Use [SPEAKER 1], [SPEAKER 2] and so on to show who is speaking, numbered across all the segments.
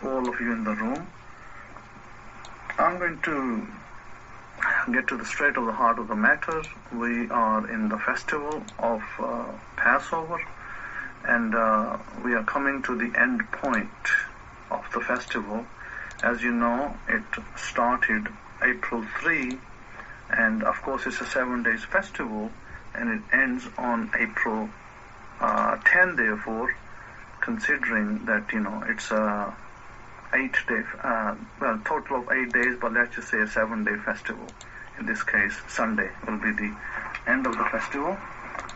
[SPEAKER 1] all of you in the room. I'm going to get to the straight of the heart of the matter. We are in the festival of Passover, and we are coming to the end point of the festival. As you know, it started April 3, and of course it's a 7 days festival, and it ends on April 10, therefore, considering that, it's a 8-day, total of 8 days, but let's just say a 7-day festival. In this case, Sunday will be the end of the festival.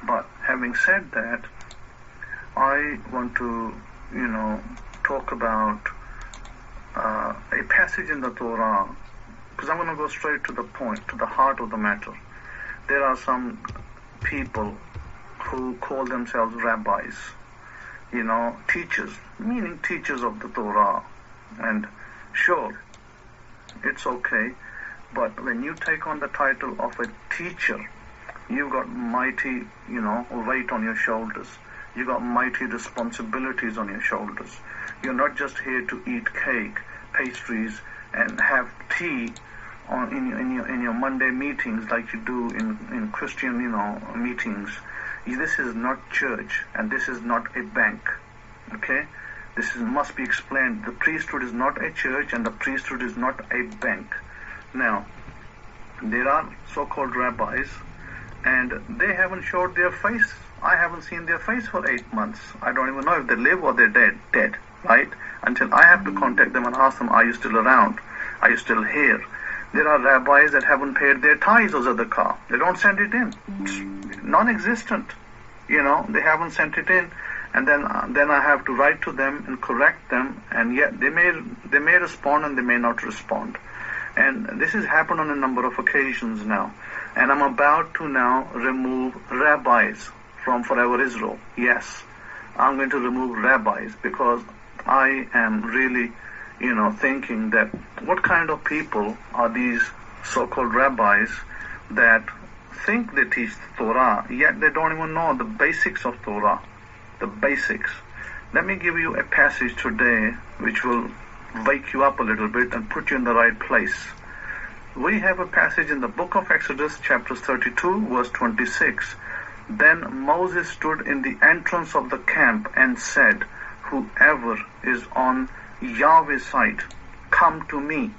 [SPEAKER 1] But having said that, I want to, talk about a passage in the Torah, because I'm going to go straight to the point, to the heart of the matter. There are some people who call themselves rabbis, teachers, meaning teachers of the Torah. And sure, it's okay, but when you take on the title of a teacher, you've got mighty, weight on your shoulders. You've got mighty responsibilities on your shoulders. You're not just here to eat cake, pastries, and have tea in your Monday meetings like you do in Christian, meetings. This is not church, and this is not a bank. Okay? This must be explained. The priesthood is not a church, and the priesthood is not a bank. Now, there are so-called rabbis, and they haven't showed their face. I haven't seen their face for 8 months. I don't even know if they live or they're dead, right? Until I have to contact them and ask them, are you still around? Are you still here? There are rabbis that haven't paid their tithes or zadaqah. They don't send it in. It's non-existent. They haven't sent it in. And then I have to write to them and correct them, and yet they may respond and they may not respond. And this has happened on a number of occasions now. And I'm about to now remove rabbis from Forever Israel. Yes, I'm going to remove rabbis because I am really, thinking that what kind of people are these so-called rabbis that think they teach the Torah, yet they don't even know the basics of Torah. The basics. Let me give you a passage today which will wake you up a little bit and put you in the right place. We have a passage in the book of Exodus, chapter 32, verse 26. Then Moses stood in the entrance of the camp and said, whoever is on Yahweh's side, come to me.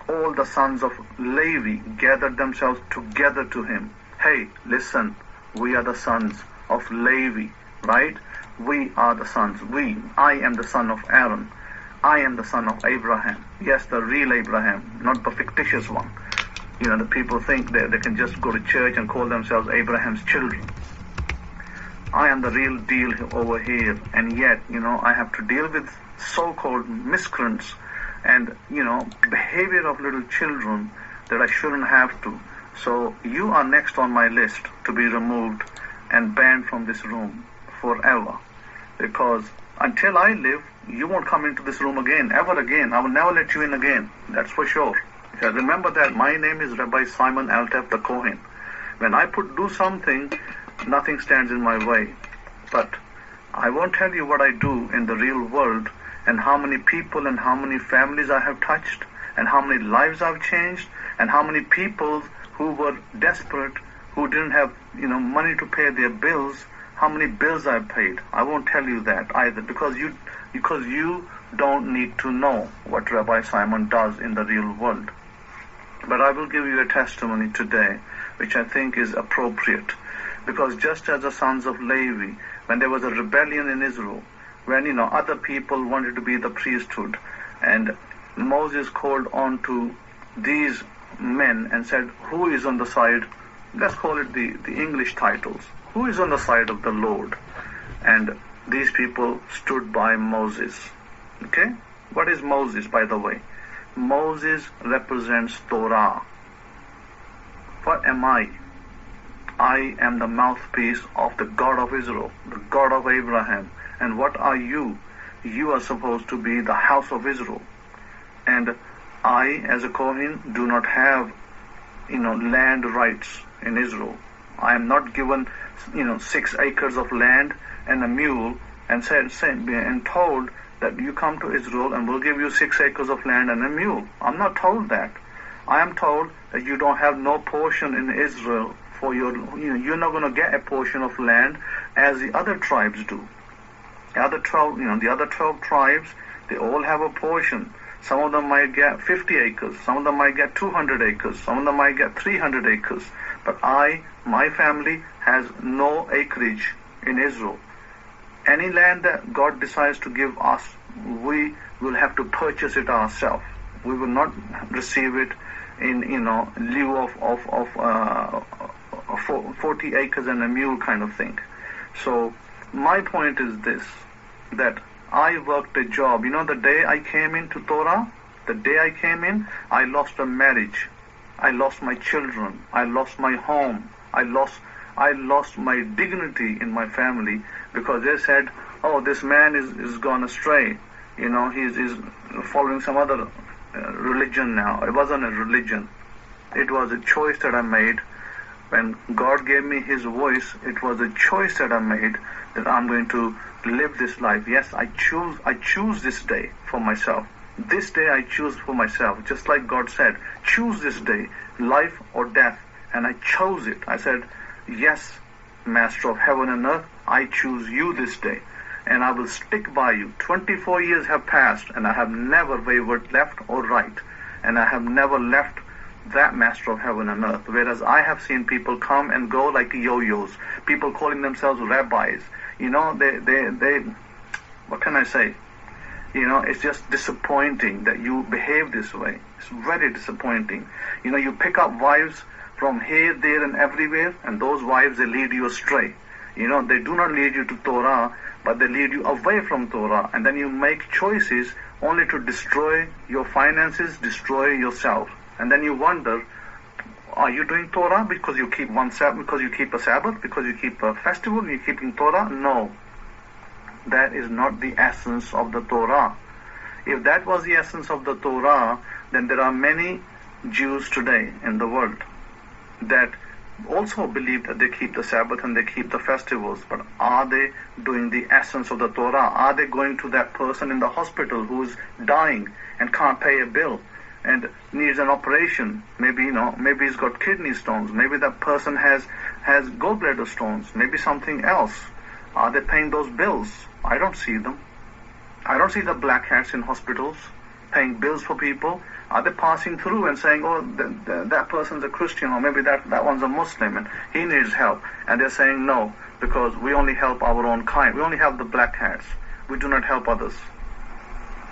[SPEAKER 1] All the sons of Levi gathered themselves together to him. Hey, listen, we are the sons of Levi, right? We are the sons. I am the son of Aaron. I am the son of Abraham. Yes, the real Abraham, not the fictitious one. The people think they can just go to church and call themselves Abraham's children. I am the real deal over here, and yet, I have to deal with so-called miscreants and, behavior of little children that I shouldn't have to. So you are next on my list to be removed and banned from this room forever. Because until I live, you won't come into this room again, ever again. I will never let you in again. That's for sure. Because remember that my name is Rabbi Simon Altef the Kohen. When I do something, nothing stands in my way. But I won't tell you what I do in the real world and how many people and how many families I have touched and how many lives I've changed and how many people who were desperate, who didn't have money to pay their bills, how many bills I've paid. I won't tell you that either because you don't need to know what Rabbi Simon does in the real world. But I will give you a testimony today which I think is appropriate, because just as the sons of Levi, when there was a rebellion in Israel, when other people wanted to be the priesthood, and Moses called on to these men and said, who is on the side, let's call it the English titles, who is on the side of the Lord? And these people stood by Moses. Okay? What is Moses, by the way? Moses represents Torah. What am I? I am the mouthpiece of the God of Israel, the God of Abraham. And what are you? You are supposed to be the house of Israel. And I, as a Kohen, do not have, land rights in Israel. I am not given, 6 acres of land and a mule and told that you come to Israel and we'll give you 6 acres of land and a mule. I'm not told that. I am told that you don't have no portion in Israel for you're not going to get a portion of land as the other tribes do. The other 12 tribes, they all have a portion. Some of them might get 50 acres, some of them might get 200 acres, some of them might get 300 acres. But my family has no acreage in Israel. Any land that God decides to give us, we will have to purchase it ourselves. We will not receive it in lieu of 40 acres and a mule kind of thing. So my point is this, that I worked a job. The day I came into Torah, I lost a marriage. I lost my children. I lost my home. I lost my dignity in my family because they said, oh, this man is gone astray. He's following some other religion now. It wasn't a religion. It was a choice that I made. When God gave me His voice, it was a choice that I made that I'm going to live this life. Yes, I choose this day for myself. This day I choose for myself. Just like God said, choose this day, life or death. And I chose it. I said, yes, Master of heaven and earth, I choose you this day. And I will stick by you. 24 years have passed and I have never wavered left or right. And I have never left that Master of heaven and earth. Whereas I have seen people come and go like yo-yos. People calling themselves rabbis. They what can I say? It's just disappointing that you behave this way. It's very disappointing. You pick up wives from here, there and everywhere, and those wives, they lead you astray. They do not lead you to Torah, but they lead you away from Torah, and then you make choices only to destroy your finances, destroy yourself. And then you wonder, are you doing Torah because you keep one Sabbath, because you keep a Sabbath, because you keep a festival, and you're keeping Torah? No. That is not the essence of the Torah. If that was the essence of the Torah, then there are many Jews today in the world that also believe that they keep the Sabbath and they keep the festivals. But are they doing the essence of the Torah? Are they going to that person in the hospital who's dying and can't pay a bill and needs an operation? Maybe he's got kidney stones. Maybe that person has gallbladder stones. Maybe something else. Are they paying those bills? I don't see them. I don't see the black hats in hospitals paying bills for people. Are they passing through and saying, oh, that person's a Christian, or maybe that one's a Muslim and he needs help? And they're saying no, because we only help our own kind. We only have the black hats. We do not help others.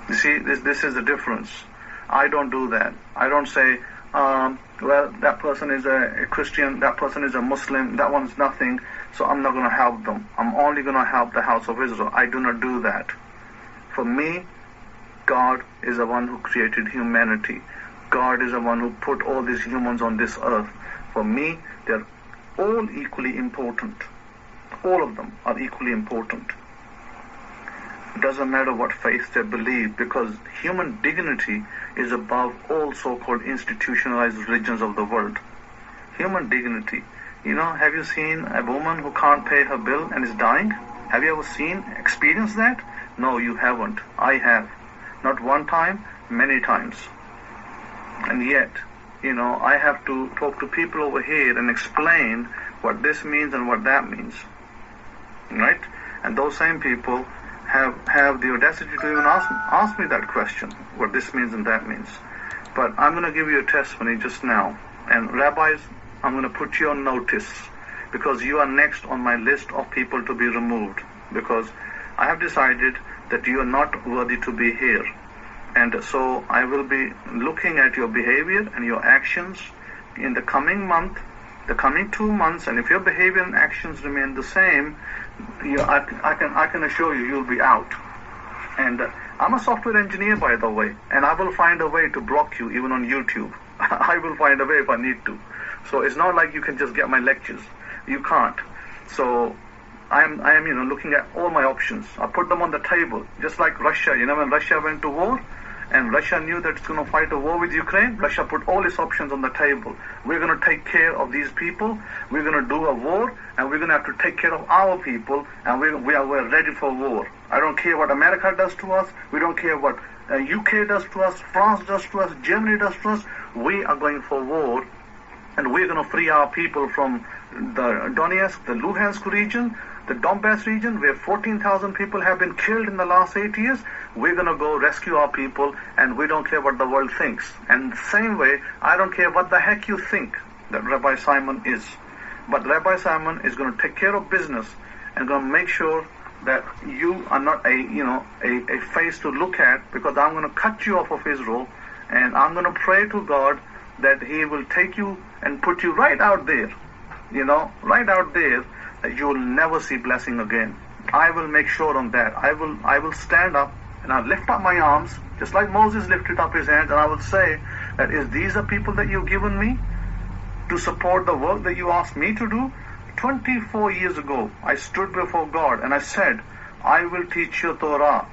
[SPEAKER 1] You see, this is the difference. I don't do that. I don't say, well, that person is a Christian, that person is a Muslim, that one's nothing, so I'm not going to help them. I'm only going to help the house of Israel. I do not do that. For me, God is the one who created humanity. God is the one who put all these humans on this earth. For me, they're all equally important. All of them are equally important. It doesn't matter what faith they believe, because human dignity is above all so-called institutionalized religions of the world. Human dignity. Have you seen a woman who can't pay her bill and is dying? Have you ever experienced that? No, you haven't. I have. Not one time, many times. And yet, I have to talk to people over here and explain what this means and what that means. Right? And those same people have the audacity to even ask me that question, what this means and that means. But I'm going to give you a testimony just now. And rabbis, I'm going to put you on notice, because you are next on my list of people to be removed, because I have decided that you are not worthy to be here. And so I will be looking at your behavior and your actions in the coming month, the coming 2 months, and if your behavior and actions remain the same, I can assure you, you'll be out. And I'm a software engineer, by the way, and I will find a way to block you even on YouTube. I will find a way if I need to. So it's not like you can just get my lectures. You can't. So I am looking at all my options. I put them on the table, just like Russia. When Russia went to war, and Russia knew that it's going to fight a war with Ukraine, Russia put all its options on the table. We're going to take care of these people, we're going to do a war, and we're going to have to take care of our people, and we're ready for war. I don't care what America does to us, we don't care what UK does to us, France does to us, Germany does to us. We are going for war, and we're going to free our people from the Donetsk, the Luhansk region, the Donbass region, where 14,000 people have been killed in the last 8 years. We're going to go rescue our people, and we don't care what the world thinks. And the same way, I don't care what the heck you think that Rabbi Simon is. But Rabbi Simon is going to take care of business and going to make sure that you are not a face to look at, because I'm going to cut you off of Israel, and I'm going to pray to God that He will take you and put you right out there, right out there, that you will never see blessing again. I will make sure on that. I will stand up and I'll lift up my arms, just like Moses lifted up his hands, and I will say that these are people that you've given me to support the work that you asked me to do. 24 years ago, I stood before God and I said, I will teach you Torah,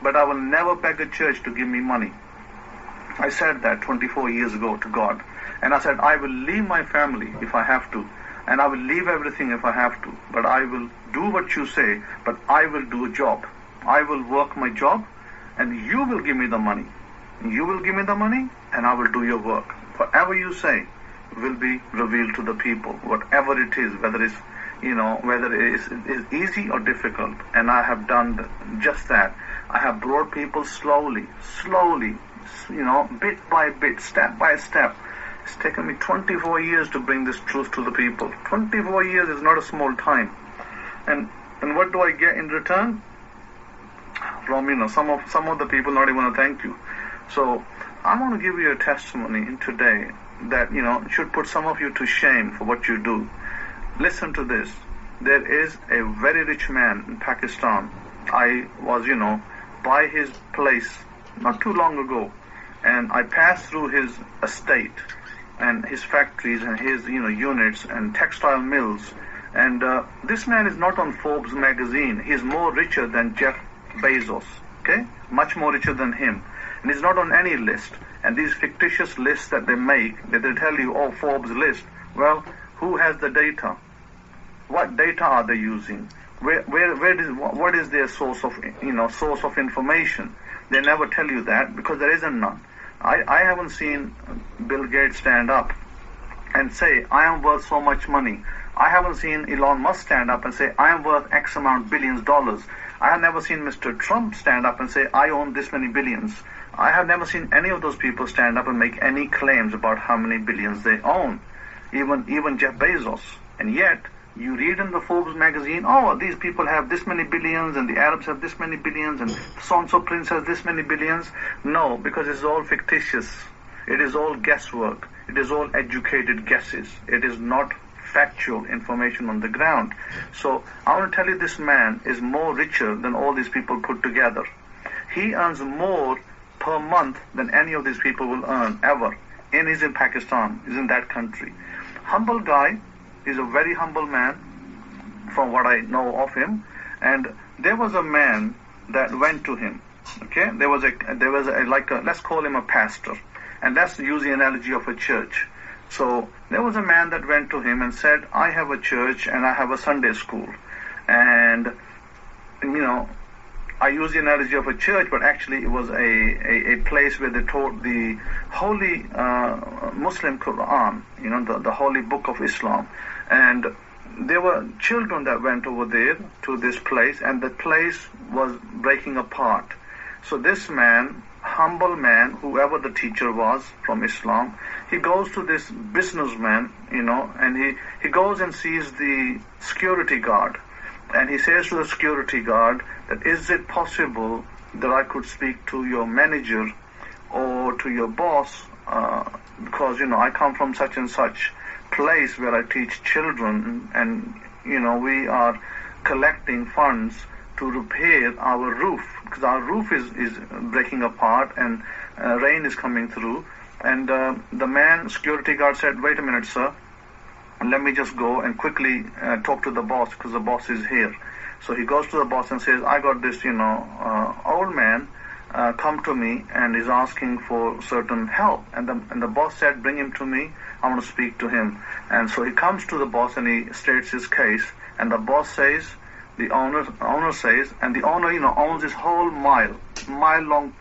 [SPEAKER 1] but I will never beg a church to give me money. I said that 24 years ago to God. And I said, I will leave my family if I have to, and I will leave everything if I have to, but I will do what you say, but I will do a job. I will work my job, and you will give me the money. You will give me the money, and I will do your work. Whatever you say will be revealed to the people, whatever it is, whether it is easy or difficult. And I have done just that. I have brought people slowly, bit by bit, step by step. It's taken me 24 years to bring this truth to the people. 24 years is not a small time. And what do I get in return? From some of the people not even want to thank you. So I want to give you a testimony today that should put some of you to shame for what you do. Listen to this. There is a very rich man in Pakistan. I was by his place not too long ago, and I passed through his estate and his factories and his units and textile mills, and this man is not on Forbes magazine. He's more richer than Jeff Bezos, okay, much more richer than him, and he's not on any list. And these fictitious lists that they make, that they tell you, oh, Forbes list, well, who has the data? What data are they using? What is their source of information? They never tell you that, because there isn't none. I haven't seen Bill Gates stand up and say, I am worth so much money. I haven't seen Elon Musk stand up and say, I am worth X amount billions dollars. I have never seen Mr. Trump stand up and say, I own this many billions. I have never seen any of those people stand up and make any claims about how many billions they own, even Jeff Bezos. And yet, you read in the Forbes magazine, oh, these people have this many billions, and the Arabs have this many billions, and so-and-so prince has this many billions. No, because it's all fictitious. It is all guesswork. It is all educated guesses. It is not factual information on the ground. So I want to tell you, this man is more richer than all these people put together. He earns more per month than any of these people will earn ever. And he's in Pakistan. He's in that country. Humble guy. He's a very humble man from what I know of him. And there was a man that went to him. Okay? There was a let's call him a pastor. And let's use the analogy of a church. So there was a man that went to him and said, I have a church and I have a Sunday school. And, I use the analogy of a church, but actually it was a place where they taught the holy Muslim Quran, the holy book of Islam. And there were children that went over there to this place, and the place was breaking apart. So this man, humble man, whoever the teacher was from Islam, he goes to this businessman, and he goes and sees the security guard. And he says to the security guard that, is it possible that I could speak to your manager or to your boss, because, I come from such and such place where I teach children, and, we are collecting funds to repair our roof, because our roof is breaking apart and rain is coming through. And the security guard said, wait a minute, sir. Let me just go and quickly talk to the boss, because the boss is here. So he goes to the boss and says, I got this, old man come to me and is asking for certain help. And the boss said, bring him to me, I want to speak to him. And so he comes to the boss and he states his case, and the boss says, the owner says, and the owner, owns this whole mile long,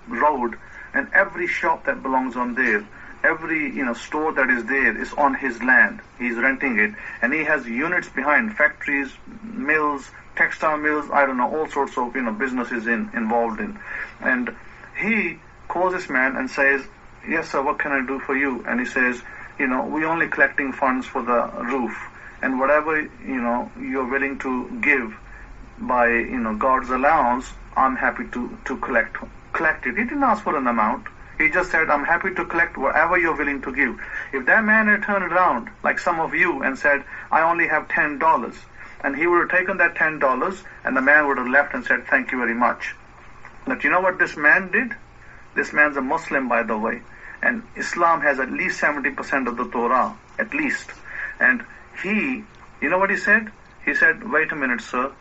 [SPEAKER 1] road, and every shop that belongs on there, every, store that is there is on his land. He's renting it, and he has units behind, factories, mills, textile mills, I don't know, all sorts of, businesses involved in. And he calls this man and says, yes sir, what can I do for you? And he says, we're only collecting funds for the roof, and whatever, you're willing to give by, God's allowance, I'm happy to collect it. He didn't ask for an amount. He just said, I'm happy to collect whatever you're willing to give. If that man had turned around, like some of you, and said, I only have $10, and he would have taken that $10, and the man would have left and said, thank you very much. But you know what this man did? This man's a Muslim, by the way. And Islam has at least 70% of the Torah, at least. And he, you know what he said? He said, wait a minute, sir.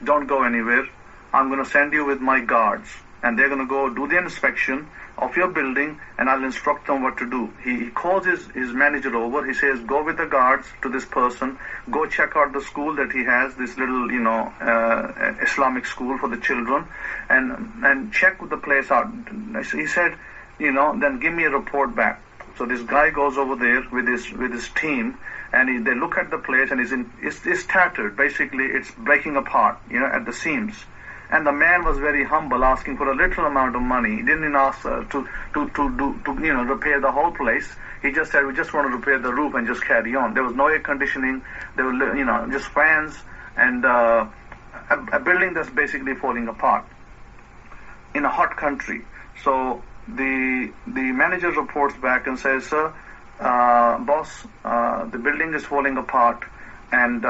[SPEAKER 1] Don't go anywhere. I'm going to send you with my guards. And they're going to go do the inspection of your building, and I'll instruct them what to do. He calls his manager over. He says, go with the guards to this person. Go check out the school that he has, this little, Islamic school for the children, and check the place out. He said, then give me a report back. So this guy goes over there with his team, and they look at the place, and it's tattered. Basically, it's breaking apart, at the seams. And the man was very humble, asking for a little amount of money. He didn't ask to repair the whole place. He just said, we just want to repair the roof and just carry on. There was no air conditioning. There were, just fans, and a building that's basically falling apart in a hot country. So the manager reports back and says, sir, boss, the building is falling apart, and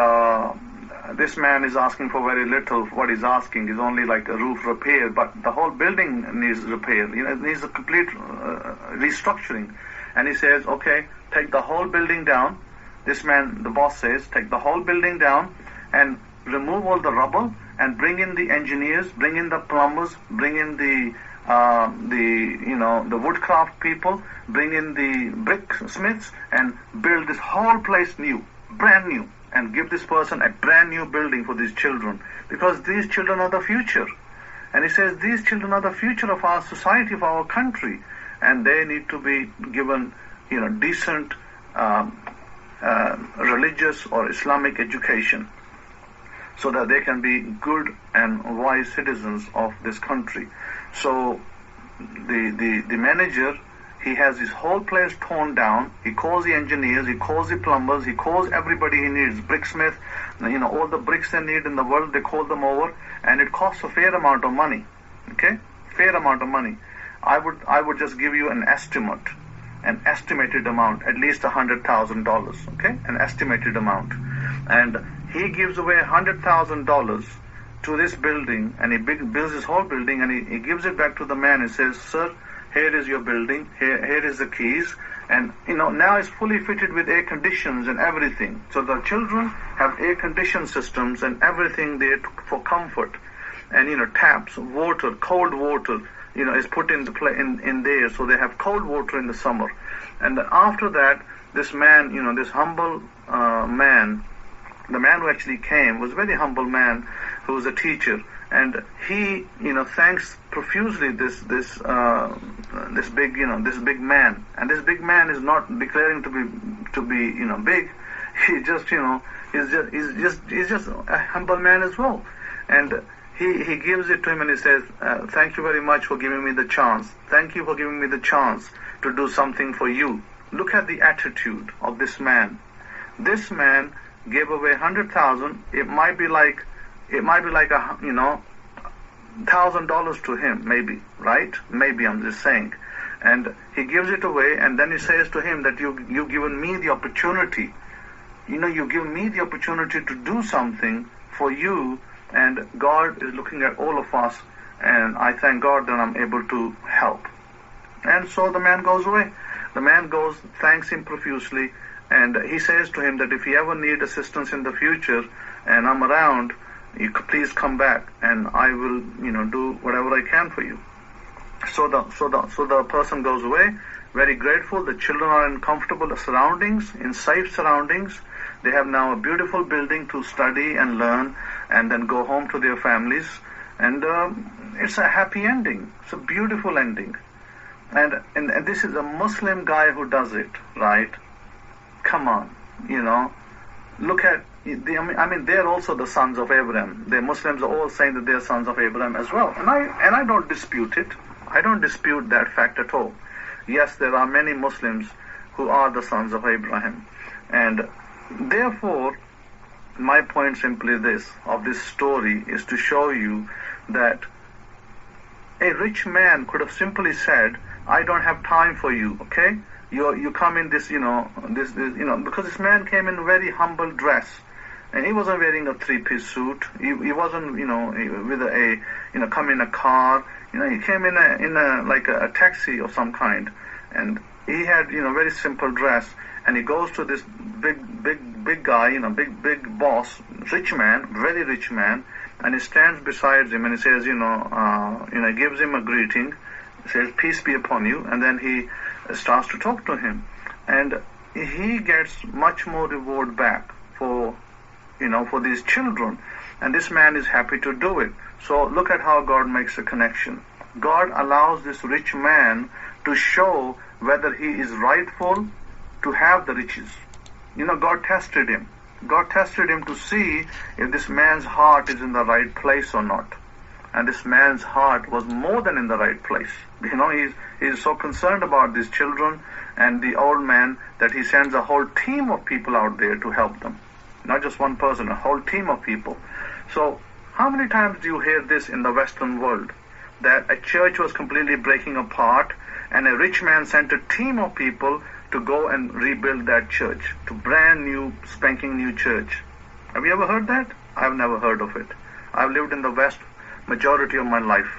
[SPEAKER 1] this man is asking for very little. What he's asking is only like a roof repair, but the whole building needs repair. It needs a complete restructuring. And he says, okay, take the whole building down. This man, the boss says, take the whole building down and remove all the rubble and bring in the engineers, bring in the plumbers, bring in the woodcraft people, bring in the bricksmiths, and build this whole place new, brand new. And give this person a brand new building for these children, because these children are the future. And he says these children are the future of our society, of our country, and they need to be given, decent religious or Islamic education, so that they can be good and wise citizens of this country. So the manager, he has his whole place torn down. He calls the engineers, he calls the plumbers, he calls everybody he needs, bricksmith, all the bricks they need in the world, they call them over, and it costs a fair amount of money. Okay? Fair amount of money. I would just give you an estimate, an estimated amount, at least $100,000. Okay? An estimated amount. And he gives away $100,000 to this building, and he builds his whole building, and he gives it back to the man and says, sir, here is your building, here is the keys, and now it's fully fitted with air conditions and everything. So the children have air conditioned systems and everything there for comfort, and taps, water, cold water, is put in there, so they have cold water in the summer. And after that, this man, this humble man, the man who actually came was a very humble man who was a teacher. And he, thanks profusely this big man. And this big man is not declaring to be big. He just, he's just a humble man as well. And he gives it to him, and he says, thank you very much for giving me the chance. Thank you for giving me the chance to do something for you. Look at the attitude of this man. This man gave away 100,000. It might be like $1,000 to him, maybe, right? Maybe, I'm just saying. And he gives it away, and then he says to him that you've given me the opportunity. You've given me the opportunity to do something for you, and God is looking at all of us, and I thank God that I'm able to help. And so the man goes away. The man goes, thanks him profusely, and he says to him that if you ever need assistance in the future, and I'm around, you please come back, and I will, do whatever I can for you. So the person goes away, very grateful. The children are in comfortable surroundings, in safe surroundings. They have now a beautiful building to study and learn, and then go home to their families. And it's a happy ending. It's a beautiful ending. And this is a Muslim guy who does it, right? Come on, look at, they're also the sons of Abraham. The Muslims are all saying that they're sons of Abraham as well. And I don't dispute it. I don't dispute that fact at all. Yes, there are many Muslims who are the sons of Abraham. And therefore, my point simply of this story is to show you that a rich man could have simply said, I don't have time for you, okay? You come in this, because this man came in very humble dress, and he wasn't wearing a three-piece suit. He wasn't, with come in a car. He came in a taxi of some kind, and he had, very simple dress, and he goes to this big guy, big boss, rich man, very rich man, and he stands beside him, and he says, gives him a greeting, says, peace be upon you, and then he starts to talk to him, and he gets much more reward back for these children, and this man is happy to do it. So look at how God makes a connection. God allows this rich man to show whether he is rightful to have the riches. God tested him. God tested him to see if this man's heart is in the right place or not. And this man's heart was more than in the right place. He's so concerned about these children and the old man that he sends a whole team of people out there to help them. Not just one person, a whole team of people. So how many times do you hear this in the Western world? That a church was completely breaking apart and a rich man sent a team of people to go and rebuild that church, to brand new, spanking new church. Have you ever heard that? I've never heard of it. I've lived in the West majority of my life.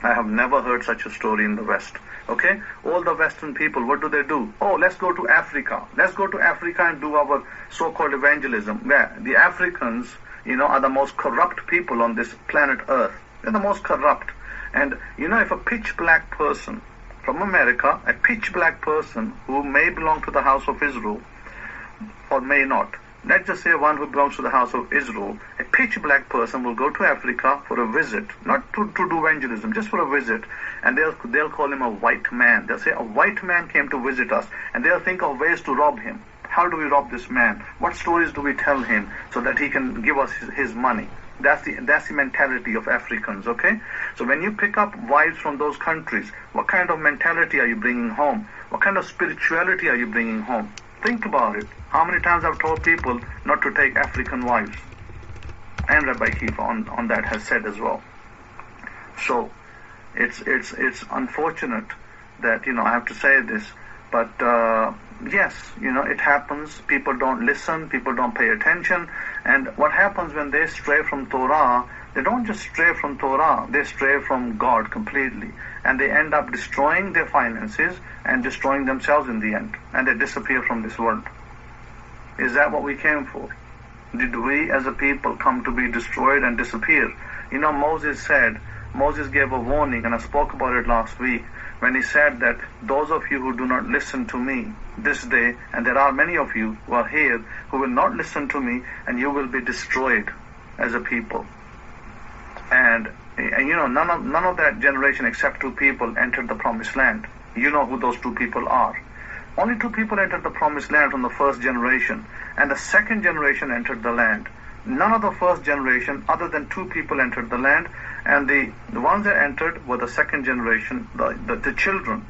[SPEAKER 1] I have never heard such a story in the West. Okay? All the Western people, what do? Oh, let's go to Africa. Let's go to Africa and do our so-called evangelism. Yeah, the Africans, are the most corrupt people on this planet Earth. They're the most corrupt. And, if a pitch black person from America, a pitch black person who may belong to the house of Israel, or may not, let's just say one who belongs to the house of Israel, a pitch black person will go to Africa for a visit, not to do evangelism, just for a visit, and they'll call him a white man. They'll say, a white man came to visit us, and they'll think of ways to rob him. How do we rob this man? What stories do we tell him so that he can give us his money? That's the mentality of Africans, okay? So when you pick up wives from those countries, what kind of mentality are you bringing home? What kind of spirituality are you bringing home? Think about it. How many times I've told people not to take African wives? And Rabbi Kefa on that has said as well. So it's unfortunate that I have to say this, but yes, it happens. People don't listen. People don't pay attention. And what happens when they stray from Torah? They don't just stray from Torah. They stray from God completely, and they end up destroying their finances and destroying themselves in the end, and they disappear from this world. Is that what we came for? Did we as a people come to be destroyed and disappear? Moses gave a warning, and I spoke about it last week, when he said that those of you who do not listen to me this day, and there are many of you who are here who will not listen to me, and you will be destroyed as a people. And none of that generation except 2 people entered the promised land. You know who those 2 people are. Only 2 people entered the promised land from the first generation, and the second generation entered the land. None of the first generation, other than 2 people, entered the land, and the ones that entered were the second generation, the children.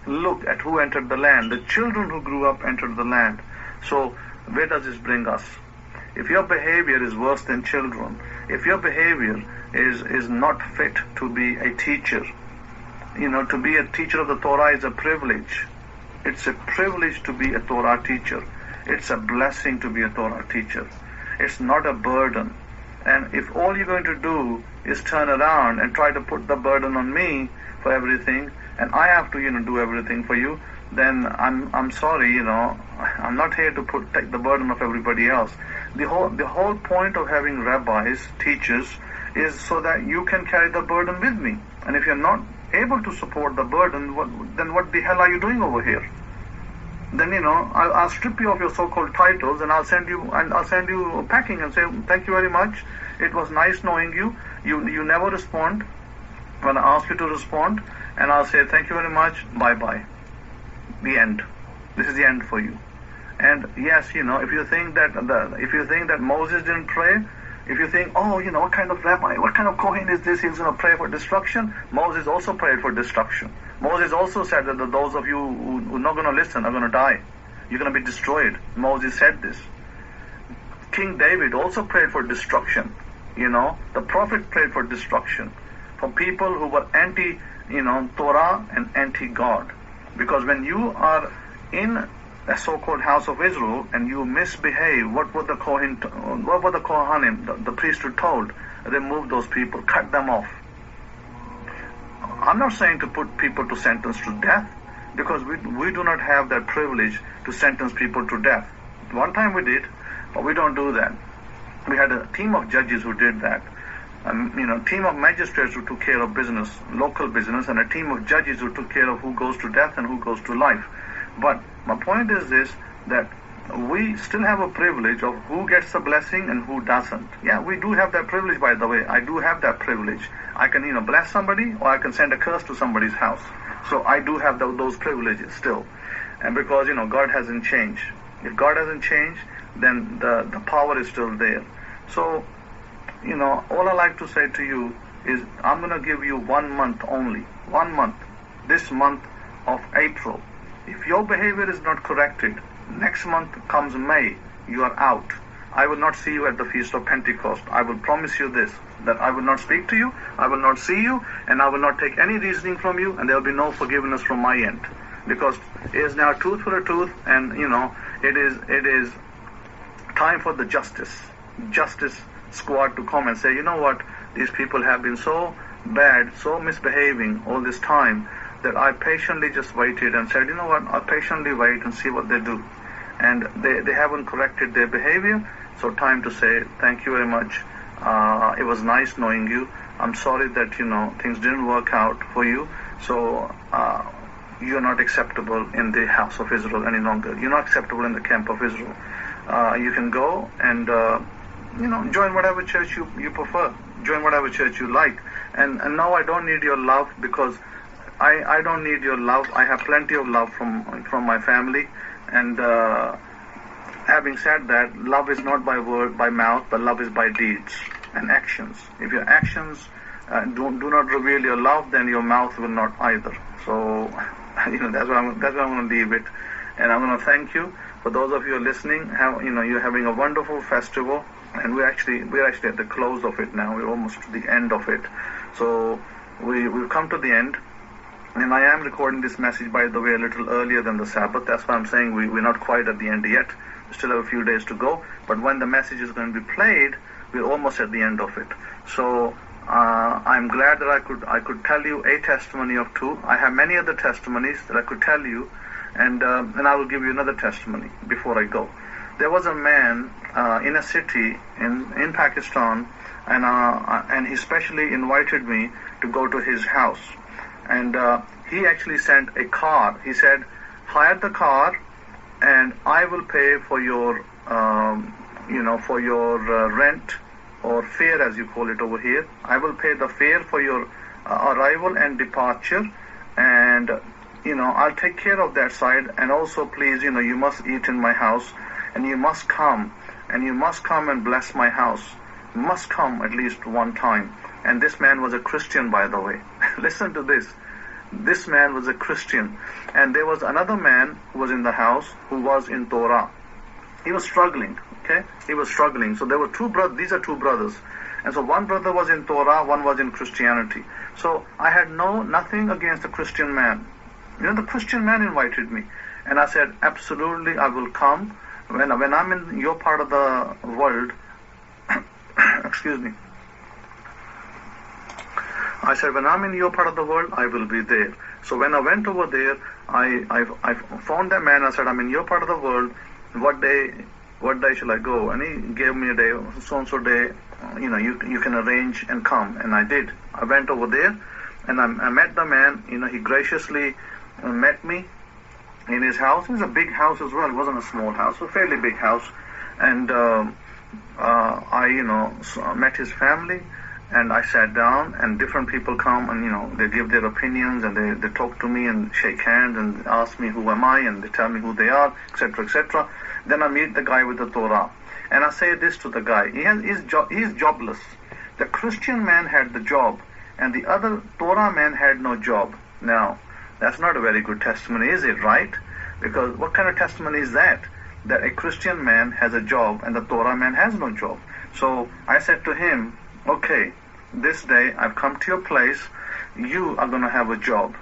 [SPEAKER 1] Look at who entered the land. The children who grew up entered the land. So where does this bring us? If your behavior is worse than children, if your behavior is not fit to be a teacher, to be a teacher of the Torah is a privilege. It's a privilege to be a Torah teacher. It's a blessing to be a Torah teacher. It's not a burden. And if all you're going to do is turn around and try to put the burden on me for everything, and I have to do everything for you, then I'm sorry, I'm not here to take the burden of everybody else. The whole point of having rabbis, teachers, is so that you can carry the burden with me. And if you're not able to support the burden, then what the hell are you doing over here? Then I'll strip you of your so-called titles, and I'll send you packing and say thank you very much. It was nice knowing you. You never respond when I ask you to respond, and I'll say thank you very much. Bye bye. The end. This is the end for you. And yes, if you think that Moses didn't pray, if you think, what kind of rabbi, what kind of Kohen is this? He's going to pray for destruction. Moses also prayed for destruction. Moses also said that those of you who are not going to listen are going to die. You're going to be destroyed. Moses said this. King David also prayed for destruction. The prophet prayed for destruction from people who were anti, Torah and anti-God. Because when you are in a so-called house of Israel and you misbehave, what were the Kohanim, the priesthood told? Remove those people, cut them off. I'm not saying to put people to sentence to death, because we do not have that privilege to sentence people to death. One time we did, but we don't do that. We had a team of judges who did that. Team of magistrates who took care of business, local business, and a team of judges who took care of who goes to death and who goes to life. But my point is this, that we still have a privilege of who gets a blessing and who doesn't. Yeah, we do have that privilege, by the way. I do have that privilege. I can, bless somebody, or I can send a curse to somebody's house. So I do have those privileges still. And because, God hasn't changed. If God hasn't changed, then the power is still there. So, all I like to say to you is, I'm going to give you 1 month only. 1 month. This month of April. If your behavior is not corrected, next month comes May, you are out. I will not see you at the Feast of Pentecost. I will promise you this, that I will not speak to you, I will not see you, and I will not take any reasoning from you, and there will be no forgiveness from my end. Because it is now tooth for a tooth, and it is time for the justice squad to come and say, what, these people have been so bad, so misbehaving all this time, that I patiently just waited and said, what, I'll patiently wait and see what they do. And they haven't corrected their behavior, so time to say, thank you very much. It was nice knowing you. I'm sorry that, things didn't work out for you, so you're not acceptable in the house of Israel any longer. You're not acceptable in the camp of Israel. You can go and, join whatever church you prefer. Join whatever church you like. And now I don't need your love, because I don't need your love. I have plenty of love from my family. And having said that, love is not by word, by mouth, but love is by deeds and actions. If your actions do not reveal your love, then your mouth will not either. So, that's why I'm going to leave it. And I'm going to thank you for those of you who are listening. You're having a wonderful festival, and we're actually at the close of it now. We're almost to the end of it. So we've come to the end. And I am recording this message, by the way, a little earlier than the Sabbath. That's why I'm saying we're not quite at the end yet. We still have a few days to go. But when the message is going to be played, we're almost at the end of it. So I'm glad that I could tell you a testimony of two. I have many other testimonies that I could tell you, and I will give you another testimony before I go. There was a man in a city in Pakistan, and he specially invited me to go to his house. And he actually sent a car. He said, hire the car, and I will pay for your, rent or fare, as you call it over here. I will pay the fare for your arrival and departure, and I'll take care of that side. And also, please, you must eat in my house, and you must come and bless my house. You must come at least one time. And this man was a Christian, by the way. Listen to this. This man was a Christian. And there was another man who was in the house who was in Torah. He was struggling, okay? He was struggling. So there were two brothers. These are two brothers. And so one brother was in Torah, one was in Christianity. So I had nothing against the Christian man. The Christian man invited me. And I said, absolutely, I will come. When I'm in your part of the world, excuse me. I said, when I'm in your part of the world, I will be there. So when I went over there, I found that man. I said, I'm in your part of the world. What day shall I go? And he gave me a day, so-and-so day, you can arrange and come. And I did. I went over there, and I met the man. He graciously met me in his house. It was a big house as well. It wasn't a small house, a fairly big house. And I met his family, and I sat down, and different people come, and they give their opinions, and they talk to me and shake hands and ask me who am I, and they tell me who they are, etc., etc. Then I meet the guy with the Torah, and I say this to the guy: he's jobless. The Christian man had the job, and the other Torah man had no job. Now, that's not a very good testimony, is it, right? Because what kind of testimony is that? That a Christian man has a job and the Torah man has no job. So I said to him, okay, this day I've come to your place, you are going to have a job.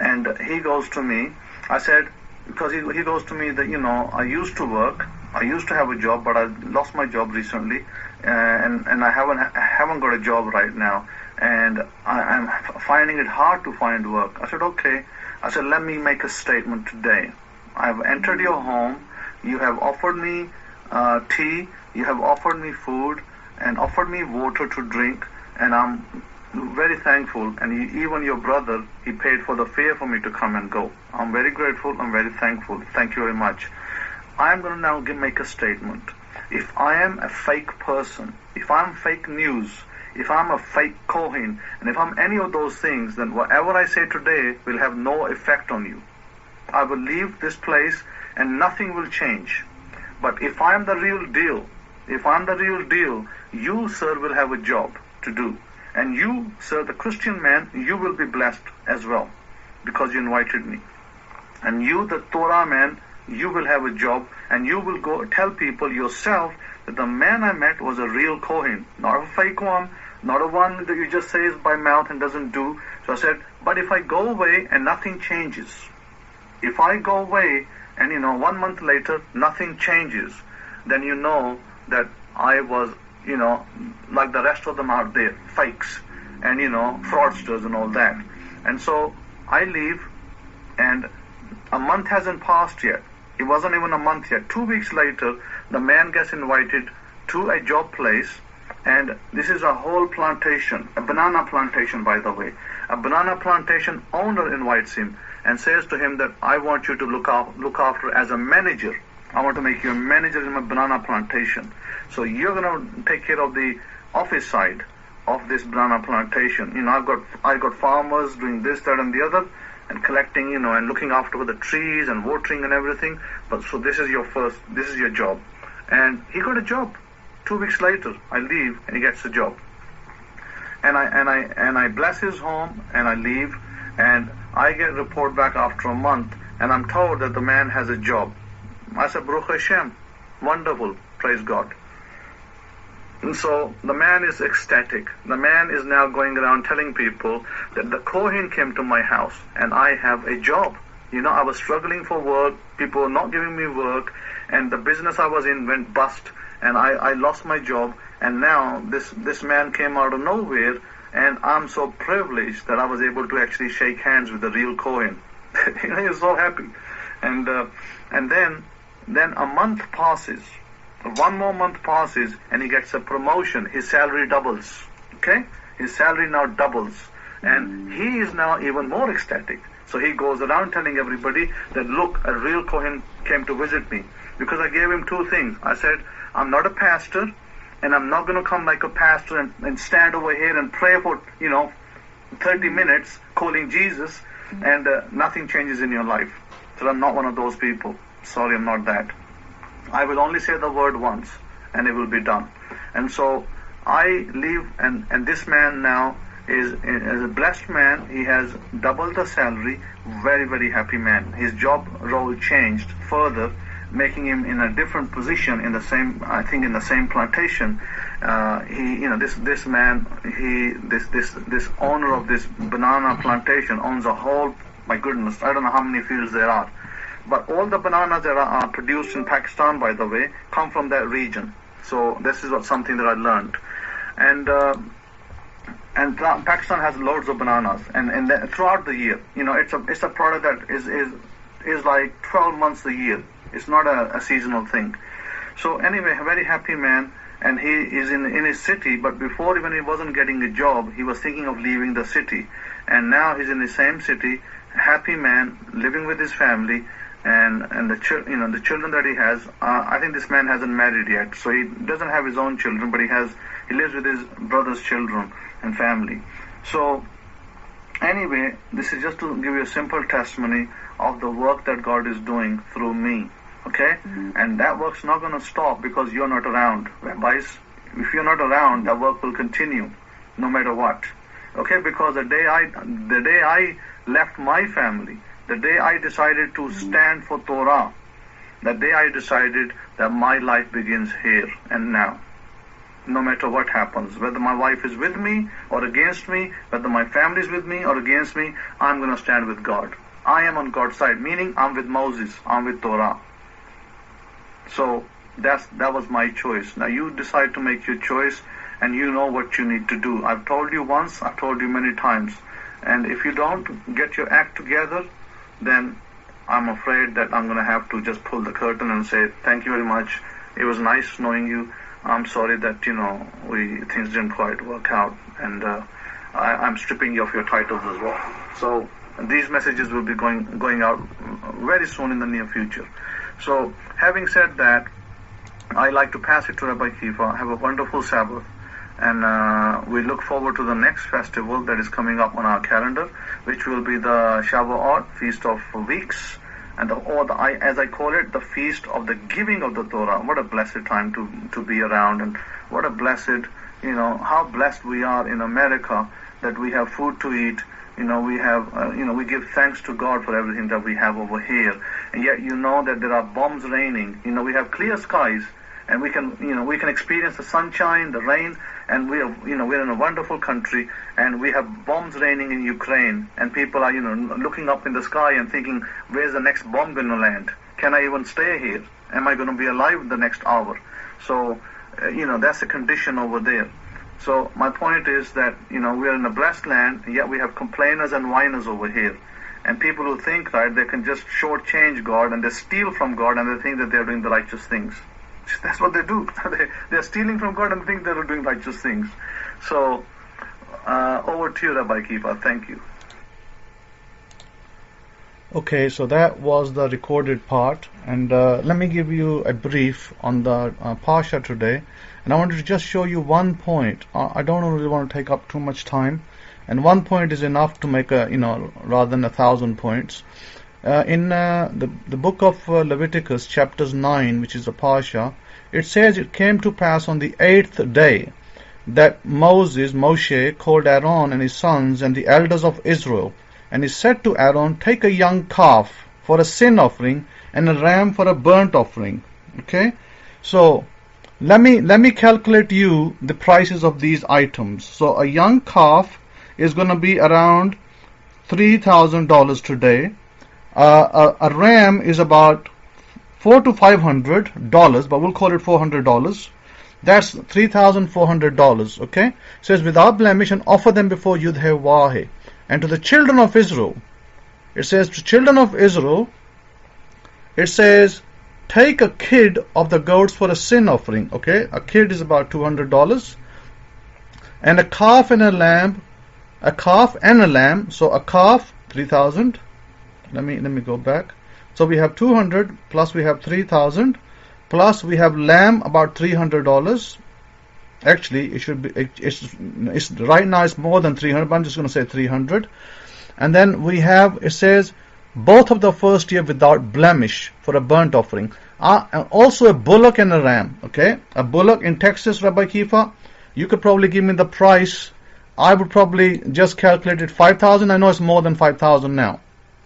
[SPEAKER 1] And he goes to me, I said, because he goes to me that, I used to work, I used to have a job, but I lost my job recently, and I haven't got a job right now, and I'm finding it hard to find work. I said, okay. I said, let me make a statement today. I've entered your home, you have offered me tea, you have offered me food, and offered me water to drink, and I'm very thankful, and even your brother, he paid for the fare for me to come and go. I'm very grateful, I'm very thankful. Thank you very much. I'm going to now make a statement. If I am a fake person, if I'm fake news, if I'm a fake Kohen, and if I'm any of those things, then whatever I say today will have no effect on you. I will leave this place and nothing will change. But if I am the real deal, you, sir, will have a job to do. And you, sir, the Christian man, you will be blessed as well, because you invited me. And you, the Torah man, you will have a job, and you will go tell people yourself that the man I met was a real Kohen, not a fake one, not a one that you just say by mouth and doesn't do. So I said, but if I go away and nothing changes, if I go away and 1 month later nothing changes, then you know that I was, like the rest of them out there, fakes and fraudsters and all that. And so I leave, and a month hasn't passed yet. It wasn't even a month yet. 2 weeks later, the man gets invited to a job place, and this is a whole plantation, a banana plantation, by the way. A banana plantation owner invites him and says to him that I want you to look after as a manager. I want to make you a manager in my banana plantation. So you're going to take care of the office side of this banana plantation. I've got farmers doing this, that, and the other, and collecting, and looking after the trees and watering and everything. But so this is your job. And he got a job. 2 weeks later, I leave and he gets a job. And I bless his home and I leave, and I get a report back after a month, and I'm told that the man has a job. I said, Baruch Hashem, wonderful, praise God. And so the man is ecstatic. The man is now going around telling people that the Kohen came to my house and I have a job. I was struggling for work, people were not giving me work, and the business I was in went bust, and I lost my job, and now this man came out of nowhere, and I'm so privileged that I was able to actually shake hands with the real Kohen. He's so happy. And then a month passes, 1 more month passes, and he gets a promotion. His salary doubles. Okay? His salary now doubles. And he is now even more ecstatic. So he goes around telling everybody that, look, a real Kohen came to visit me. Because I gave him 2 things. I said, I'm not a pastor, and I'm not going to come like a pastor and stand over here and pray for, 30 minutes calling Jesus, and nothing changes in your life. So I'm not one of those people. Sorry, I'm not that. I will only say the word once, and it will be done. And so I leave, and this man now is a blessed man. He has doubled the salary. Very, very happy man. His job role changed further, making him in a different position in the same plantation. This owner of this banana plantation owns a whole, my goodness, I don't know how many fields there are. But all the bananas that are produced in Pakistan, by the way, come from that region. So this is something that I learned. And Pakistan has loads of bananas, and throughout the year, it's a product that is like 12 months a year. It's not a seasonal thing. So anyway, a very happy man, and he is in his city, but before even he wasn't getting a job, he was thinking of leaving the city. And now he's in the same city, happy man, living with his family, and the children that he has. I think this man hasn't married yet, so he doesn't have his own children, but he lives with his brother's children and family. So anyway, this is just to give you a simple testimony of the work that God is doing through me. Okay? And that work's not going to stop because you're not around. Rabbis, if you're not around, that work will continue no matter what. Okay? Because the day I left my family, the day I decided to stand for Torah, the day I decided that my life begins here and now. No matter what happens, whether my wife is with me or against me, whether my family is with me or against me, I'm going to stand with God. I am on God's side, meaning I'm with Moses, I'm with Torah. So that was my choice. Now you decide to make your choice, and you know what you need to do. I've told you once, I've told you many times. And if you don't get your act together, then I'm afraid that I'm going to have to just pull the curtain and say, thank you very much. It was nice knowing you. I'm sorry that, things didn't quite work out. And I'm stripping you of your titles as well. So these messages will be going out very soon in the near future. So having said that, I like to pass it to Rabbi Kefa. Have a wonderful Sabbath. And we look forward to the next festival that is coming up on our calendar, which will be the Shavuot, Feast of Weeks, and as I call it, the Feast of the Giving of the Torah. What a blessed time to be around, and what a blessed, how blessed we are in America that we have food to eat. We have, we give thanks to God for everything that we have over here. And yet, that there are bombs raining. We have clear skies, and we can experience the sunshine, the rain, and we're in a wonderful country, and we have bombs raining in Ukraine, and people are, looking up in the sky and thinking, where's the next bomb going to land? Can I even stay here? Am I going to be alive the next hour? So, that's the condition over there. So my point is that, we are in a blessed land, yet we have complainers and whiners over here. And people who think, they can just shortchange God, and they steal from God, and they think that they're doing the righteous things. That's what they do. They're stealing from God and think they're doing righteous things. So, over to you, Rabbi Kefa. Thank you.
[SPEAKER 2] Okay, so that was the recorded part, and let me give you a brief on the Parsha today. And I wanted to just show you one point. I don't really want to take up too much time, and one point is enough to make rather than 1,000 points. In the book of Leviticus, chapters 9, which is the Parsha, it says, it came to pass on the 8th day that Moshe called Aaron and his sons and the elders of Israel, and he said to Aaron, take a young calf for a sin offering and a ram for a burnt offering. Okay, so let me calculate you the prices of these items. So a young calf is going to be around $3,000 today. A ram is about $400 to $500, but we'll call it $400. That's $3,400. Okay, it says without blemish, and offer them before Yud-Heh-Wah-Heh. And to the children of Israel, it says to children of Israel, it says take a kid of the goats for a sin offering. Okay, a kid is about $200, and a calf and a lamb, So a calf 3,000. Let me go back. So we have 200 plus we have 3,000 plus we have lamb about $300. Actually, it should be. It's right now it's more than 300. But I'm just going to say 300. And then we have. It says both of the first year without blemish for a burnt offering. Also a bullock and a ram. Okay, a bullock in Texas, Rabbi Kefa. You could probably give me the price. I would probably just calculate it 5,000. I know it's more than 5,000 now.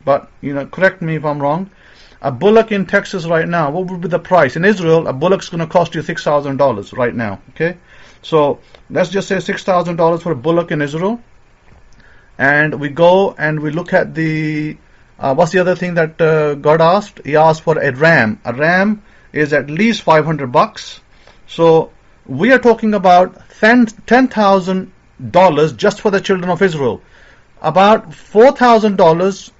[SPEAKER 2] But, correct me if I'm wrong. A bullock in Texas right now, what would be the price? In Israel, a bullock's going to cost you $6,000 right now. Okay? So, let's just say $6,000 for a bullock in Israel. And we go and we look at the... what's the other thing that God asked? He asked for a ram. A ram is at least $500. So, we are talking about $10,000 just for the children of Israel. About $4,000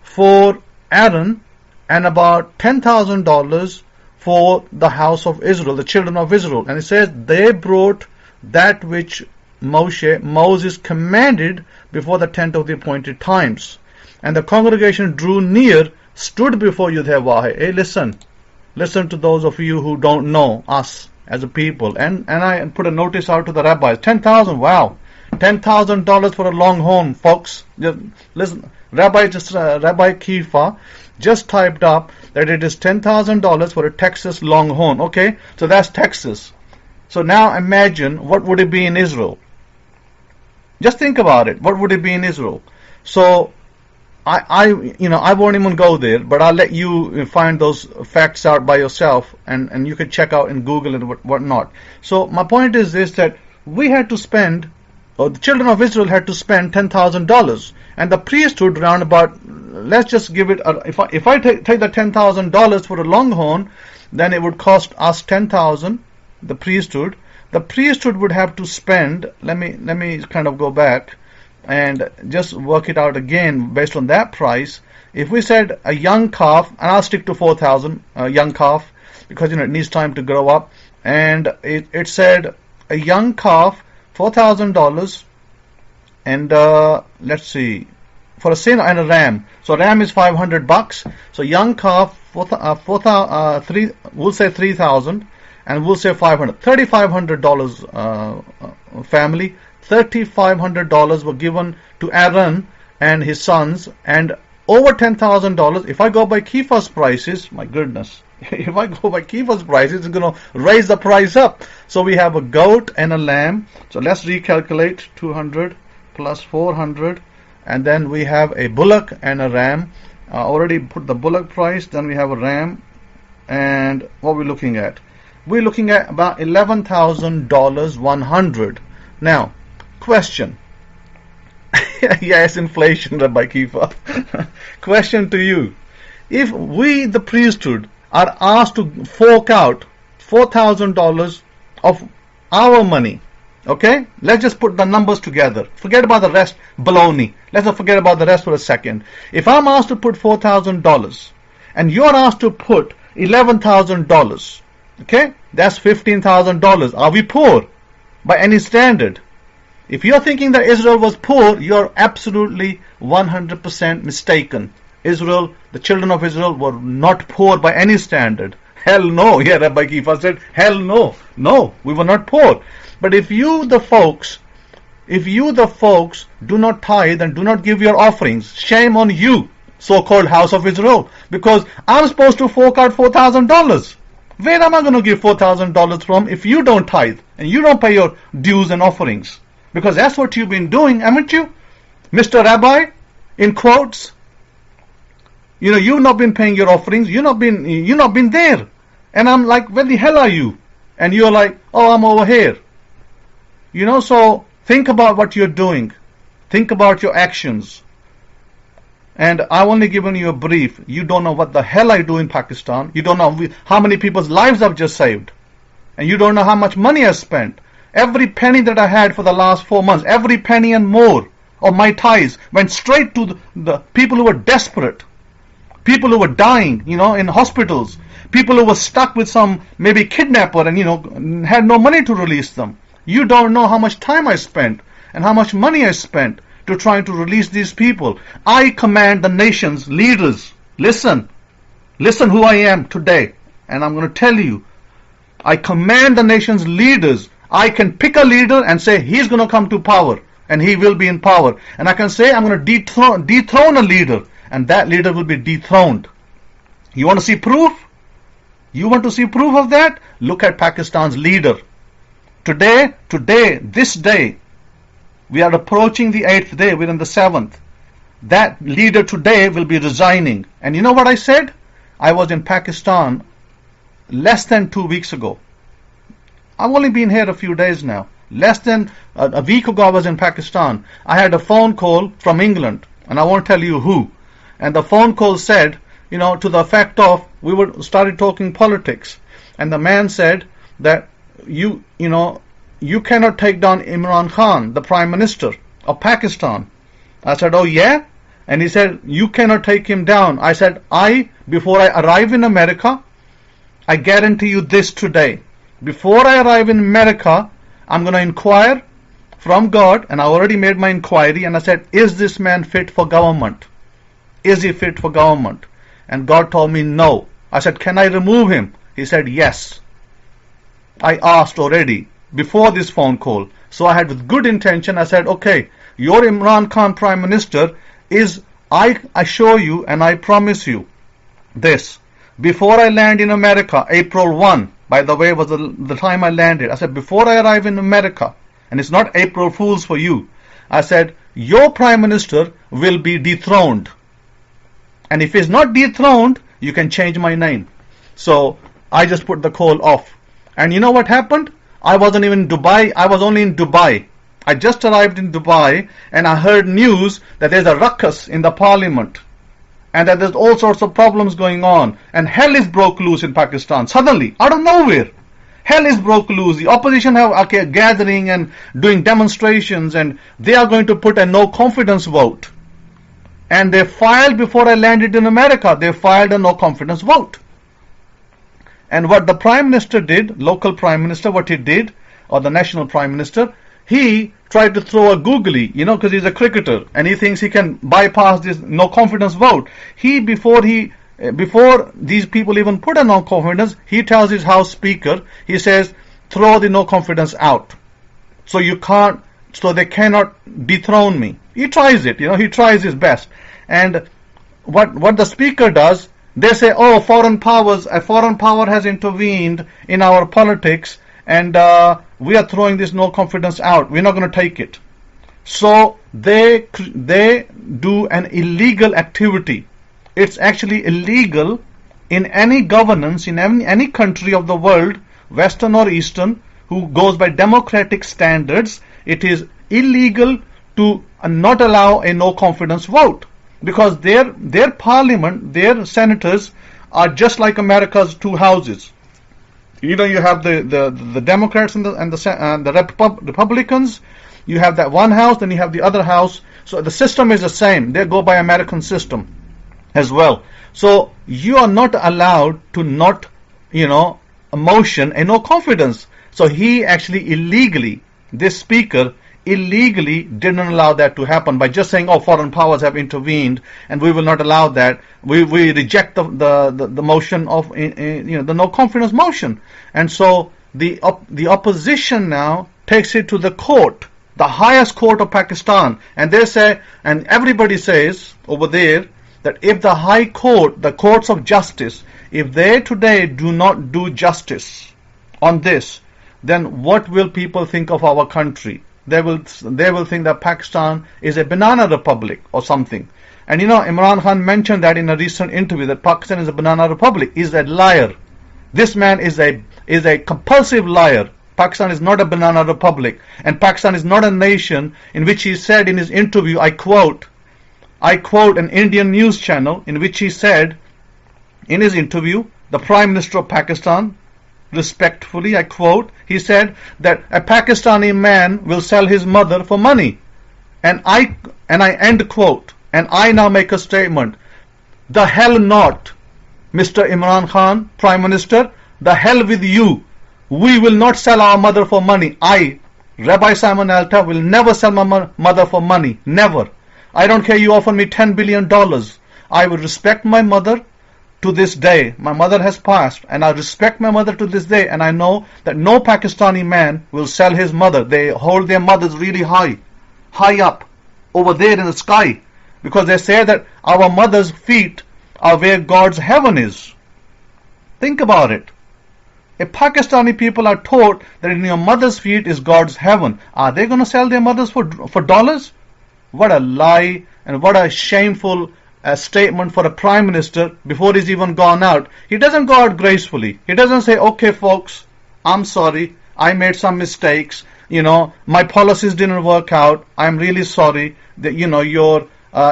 [SPEAKER 2] for Aaron, and about $10,000 for the house of Israel, the children of Israel. And it says, they brought that which Moses commanded before the tent of the appointed times. And the congregation drew near, stood before Yudhevah. Hey, listen to those of you who don't know us as a people. And I put a notice out to the rabbis. 10,000, wow. $10,000 for a longhorn, folks. Just listen, Rabbi Kefa just typed up that it is $10,000 for a Texas longhorn. Okay, so that's Texas. So now imagine what would it be in Israel. Just think about it. What would it be in Israel? So I won't even go there, but I'll let you find those facts out by yourself, and you can check out in Google and whatnot. So my point is this, that we had to spend, or the children of Israel had to spend $10,000, and the priesthood round about, let's just give it, if I take the $10,000 for a longhorn, then it would cost us $10,000, the priesthood. The priesthood would have to spend, let me kind of go back and just work it out again based on that price. If we said a young calf, and I'll stick to 4,000, young calf, because it needs time to grow up, and it said a young calf, $4,000, and let's see, for a sin and a ram. So ram is $500. So young calf, we'll say 3,000, and we'll say 500, $3,500 family. $3,500 were given to Aaron and his sons, and over $10,000. If I go by Kefa's prices, my goodness, if I go by Kefa's prices, it's going to raise the price up. So we have a goat and a lamb. So let's recalculate, 200 plus 400, and then we have a bullock and a ram. Already put the bullock price, then we have a ram, and what we're looking at? We're looking at about $11,000, 100. Now, question. Yes, inflation, Rabbi Kefa. Question to you. If we, the priesthood, are asked to fork out $4,000 of our money, okay? Let's just put the numbers together. Forget about the rest, baloney. Let's not forget about the rest for a second. If I'm asked to put $4,000 and you're asked to put $11,000, okay? That's $15,000. Are we poor by any standard? If you're thinking that Israel was poor, you're absolutely 100% mistaken. Israel, the children of Israel, were not poor by any standard. Hell no. Yeah, Rabbi Kefa said, hell no. No, we were not poor. But if you the folks do not tithe and do not give your offerings, shame on you, so-called house of Israel, because I'm supposed to fork out $4,000. Where am I going to give $4,000 from if you don't tithe and you don't pay your dues and offerings? Because that's what you've been doing, haven't you? Mr. Rabbi, in quotes. You've not been paying your offerings, you've not been there. And I'm like, where the hell are you? And you're like, oh, I'm over here. So think about what you're doing. Think about your actions. And I've only given you a brief. You don't know what the hell I do in Pakistan. You don't know how many people's lives I've just saved. And you don't know how much money I spent. Every penny that I had for the last 4 months, every penny and more of my tithes went straight to the people who were desperate. People who were dying, in hospitals. People who were stuck with some maybe kidnapper and, had no money to release them. You don't know how much time I spent and how much money I spent to try to release these people. I command the nation's leaders. Listen who I am today. And I'm going to tell you, I command the nation's leaders. I can pick a leader and say he's going to come to power and he will be in power. And I can say I'm going to dethrone a leader, and that leader will be dethroned. You want to see proof? You want to see proof of that? Look at Pakistan's leader. Today, this day, we are approaching the 8th day, we're in the 7th. That leader today will be resigning. And you know what I said? I was in Pakistan less than 2 weeks ago. I've only been here a few days now. Less than a week ago I was in Pakistan. I had a phone call from England, and I won't tell you who. And the phone call said, to the effect of, we started talking politics. And the man said that you cannot take down Imran Khan, the Prime Minister of Pakistan. I said, oh yeah? And he said, you cannot take him down. I said, before I arrive in America, I guarantee you this today. Before I arrive in America, I'm going to inquire from God, and I already made my inquiry, and I said, is this man fit for government? Is he fit for government? And God told me no. I said, can I remove him? He said, yes. I asked already before this phone call. So I had with good intention, I said, okay, your Imran Khan Prime Minister is, I assure you and I promise you this. Before I land in America, April 1, by the way, was the time I landed. I said, before I arrive in America, and it's not April Fools for you, I said, your Prime Minister will be dethroned. And if he's not dethroned, you can change my name. So I just put the call off. And you know what happened? I wasn't even in Dubai. I was only in Dubai. I just arrived in Dubai and I heard news that there's a ruckus in the parliament and that there's all sorts of problems going on. And hell is broke loose in Pakistan. Suddenly, out of nowhere, hell is broke loose. The opposition have gathering and doing demonstrations, and they are going to put a no confidence vote. And they filed, before I landed in America, they filed a no confidence vote. And what the Prime Minister did, local Prime Minister, what he did, or the National Prime Minister, he tried to throw a googly, because he's a cricketer, and he thinks he can bypass this no confidence vote. Before these people even put a no confidence, he tells his House Speaker, he says, throw the no confidence out. So they cannot dethrone me. He tries it, he tries his best. And what the Speaker does, they say, oh, a foreign power has intervened in our politics, and we are throwing this no confidence out. We're not going to take it. So they do an illegal activity. It's actually illegal in any governance, in any country of the world, Western or Eastern, who goes by democratic standards. It is illegal to not allow a no confidence vote, because their parliament, their senators are just like America's two houses. You have the Democrats and the Republicans. You have that one house, then you have the other house. So the system is the same. They go by American system as well. So you are not allowed to not, motion a no confidence. So he actually illegally, this speaker illegally didn't allow that to happen by just saying, oh, foreign powers have intervened and we will not allow that. We reject the motion of the no confidence motion. And so the opposition now takes it to the court, the highest court of Pakistan, and they say, and everybody says over there, that if the high court, the courts of justice, if they today do not do justice on this, then what will people think of our country? They will think that Pakistan is a banana republic or something. And Imran Khan mentioned that in a recent interview, that Pakistan is a banana republic. He's a liar. This man is a compulsive liar. Pakistan is not a banana republic, and Pakistan is not a nation in which he said in his interview, I quote an Indian news channel in which he said in his interview, the Prime Minister of Pakistan, respectfully, I quote, he said that a Pakistani man will sell his mother for money. And I end quote. And I now make a statement. The hell not, Mr. Imran Khan, Prime Minister. The hell with you. We will not sell our mother for money. I, Rabbi Simon Alta, will never sell my mother for money. Never. I don't care you offer me $10 billion. I will respect my mother to this day. My mother has passed, and I respect my mother to this day, and I know that no Pakistani man will sell his mother. They hold their mothers really high up, over there in the sky, because they say that our mother's feet are where God's heaven is. Think about it. If Pakistani people are taught that in your mother's feet is God's heaven, are they going to sell their mothers for dollars? What a lie, and what a shameful statement for a Prime Minister before he's even gone out. He doesn't go out gracefully. He doesn't say, okay folks, I'm sorry, I made some mistakes, my policies didn't work out, I'm really sorry that your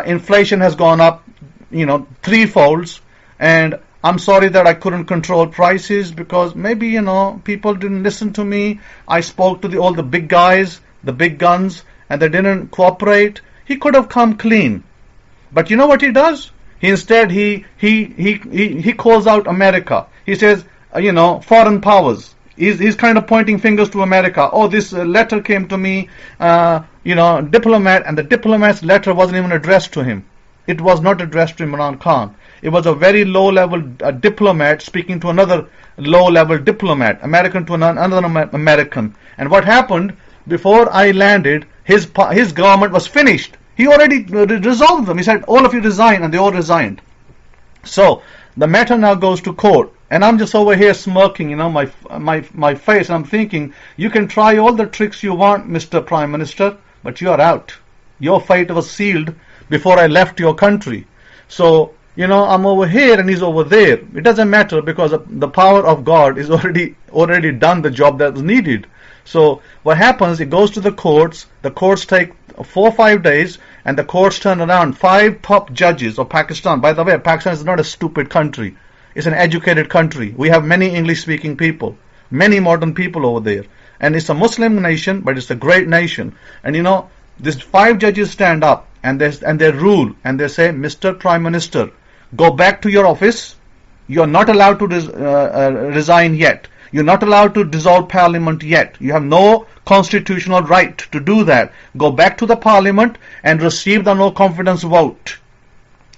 [SPEAKER 2] inflation has gone up threefolds, and I'm sorry that I couldn't control prices because maybe people didn't listen to me. I spoke to all the big guys, the big guns, and they didn't cooperate. He could have come clean. But you know what he does? He calls out America. He says, foreign powers. He's kind of pointing fingers to America. Oh, this letter came to me, diplomat, and the diplomat's letter wasn't even addressed to him. It was not addressed to Imran Khan. It was a very low-level diplomat speaking to another low-level diplomat, American to another American. And what happened, before I landed, his government was finished. He already resolved them. He said, all of you resign, and they all resigned. So the matter now goes to court. And I'm just over here smirking, my face. I'm thinking, you can try all the tricks you want, Mr. Prime Minister, but you are out. Your fate was sealed before I left your country. So, I'm over here and he's over there. It doesn't matter, because the power of God is already done the job that was needed. So what happens, it goes to the courts take 4 or 5 days, and the courts turn around. 5 top judges of Pakistan. By the way, Pakistan is not a stupid country. It's an educated country. We have many English-speaking people, many modern people over there. And it's a Muslim nation, but it's a great nation. And these 5 judges stand up and they rule, and they say, Mr. Prime Minister, go back to your office. You're not allowed to resign yet. You're not allowed to dissolve parliament yet. You have no constitutional right to do that. Go back to the parliament and receive the no confidence vote.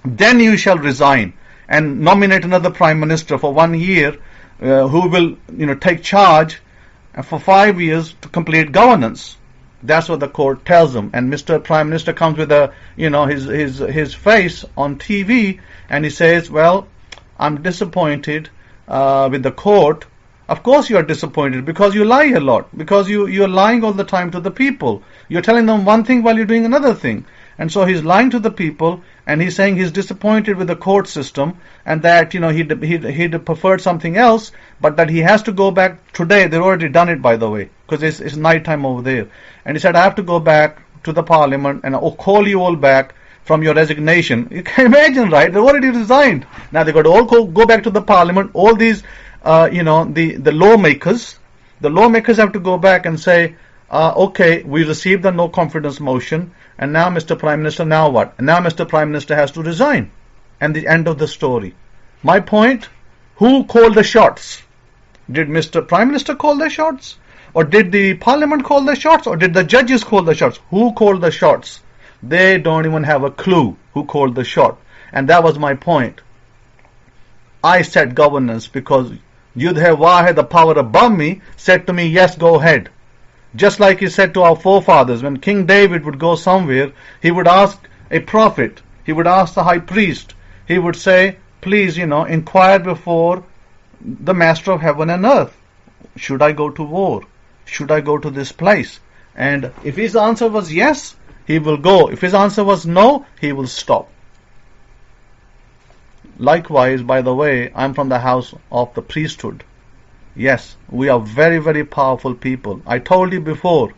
[SPEAKER 2] Then you shall resign and nominate another prime minister for 1 year, who will take charge for 5 years to complete governance. That's what the court tells them. And Mr. Prime Minister comes with his face on TV, and he says, well, I'm disappointed with the court. Of course you are disappointed, because you lie a lot, because you're lying all the time to the people. You're telling them one thing while you're doing another thing. And so he's lying to the people, and he's saying he's disappointed with the court system, and that he'd preferred something else, but that he has to go back today. They've already done it, by the way, because it's nighttime over there. And he said, I have to go back to the parliament and I'll call you all back from your resignation. You can imagine, right? They've already resigned. Now they've got to all go back to the parliament. All these the lawmakers have to go back and say, okay, we received the no confidence motion, and now, Mr. Prime Minister, now what? And now Mr. Prime Minister has to resign. And the end of the story. My point, who called the shots? Did Mr. Prime Minister call the shots? Or did the parliament call the shots? Or did the judges call the shots? Who called the shots? They don't even have a clue who called the shot. And that was my point. I said governance because Yudhe Wahe, the power above me, said to me, yes, go ahead. Just like he said to our forefathers, when King David would go somewhere, he would ask a prophet, he would ask the high priest, he would say, please, inquire before the master of heaven and earth. Should I go to war? Should I go to this place? And if his answer was yes, he will go. If his answer was no, he will stop. Likewise, by the way, I'm from the house of the priesthood. Yes, we are very, very powerful people. I told you before,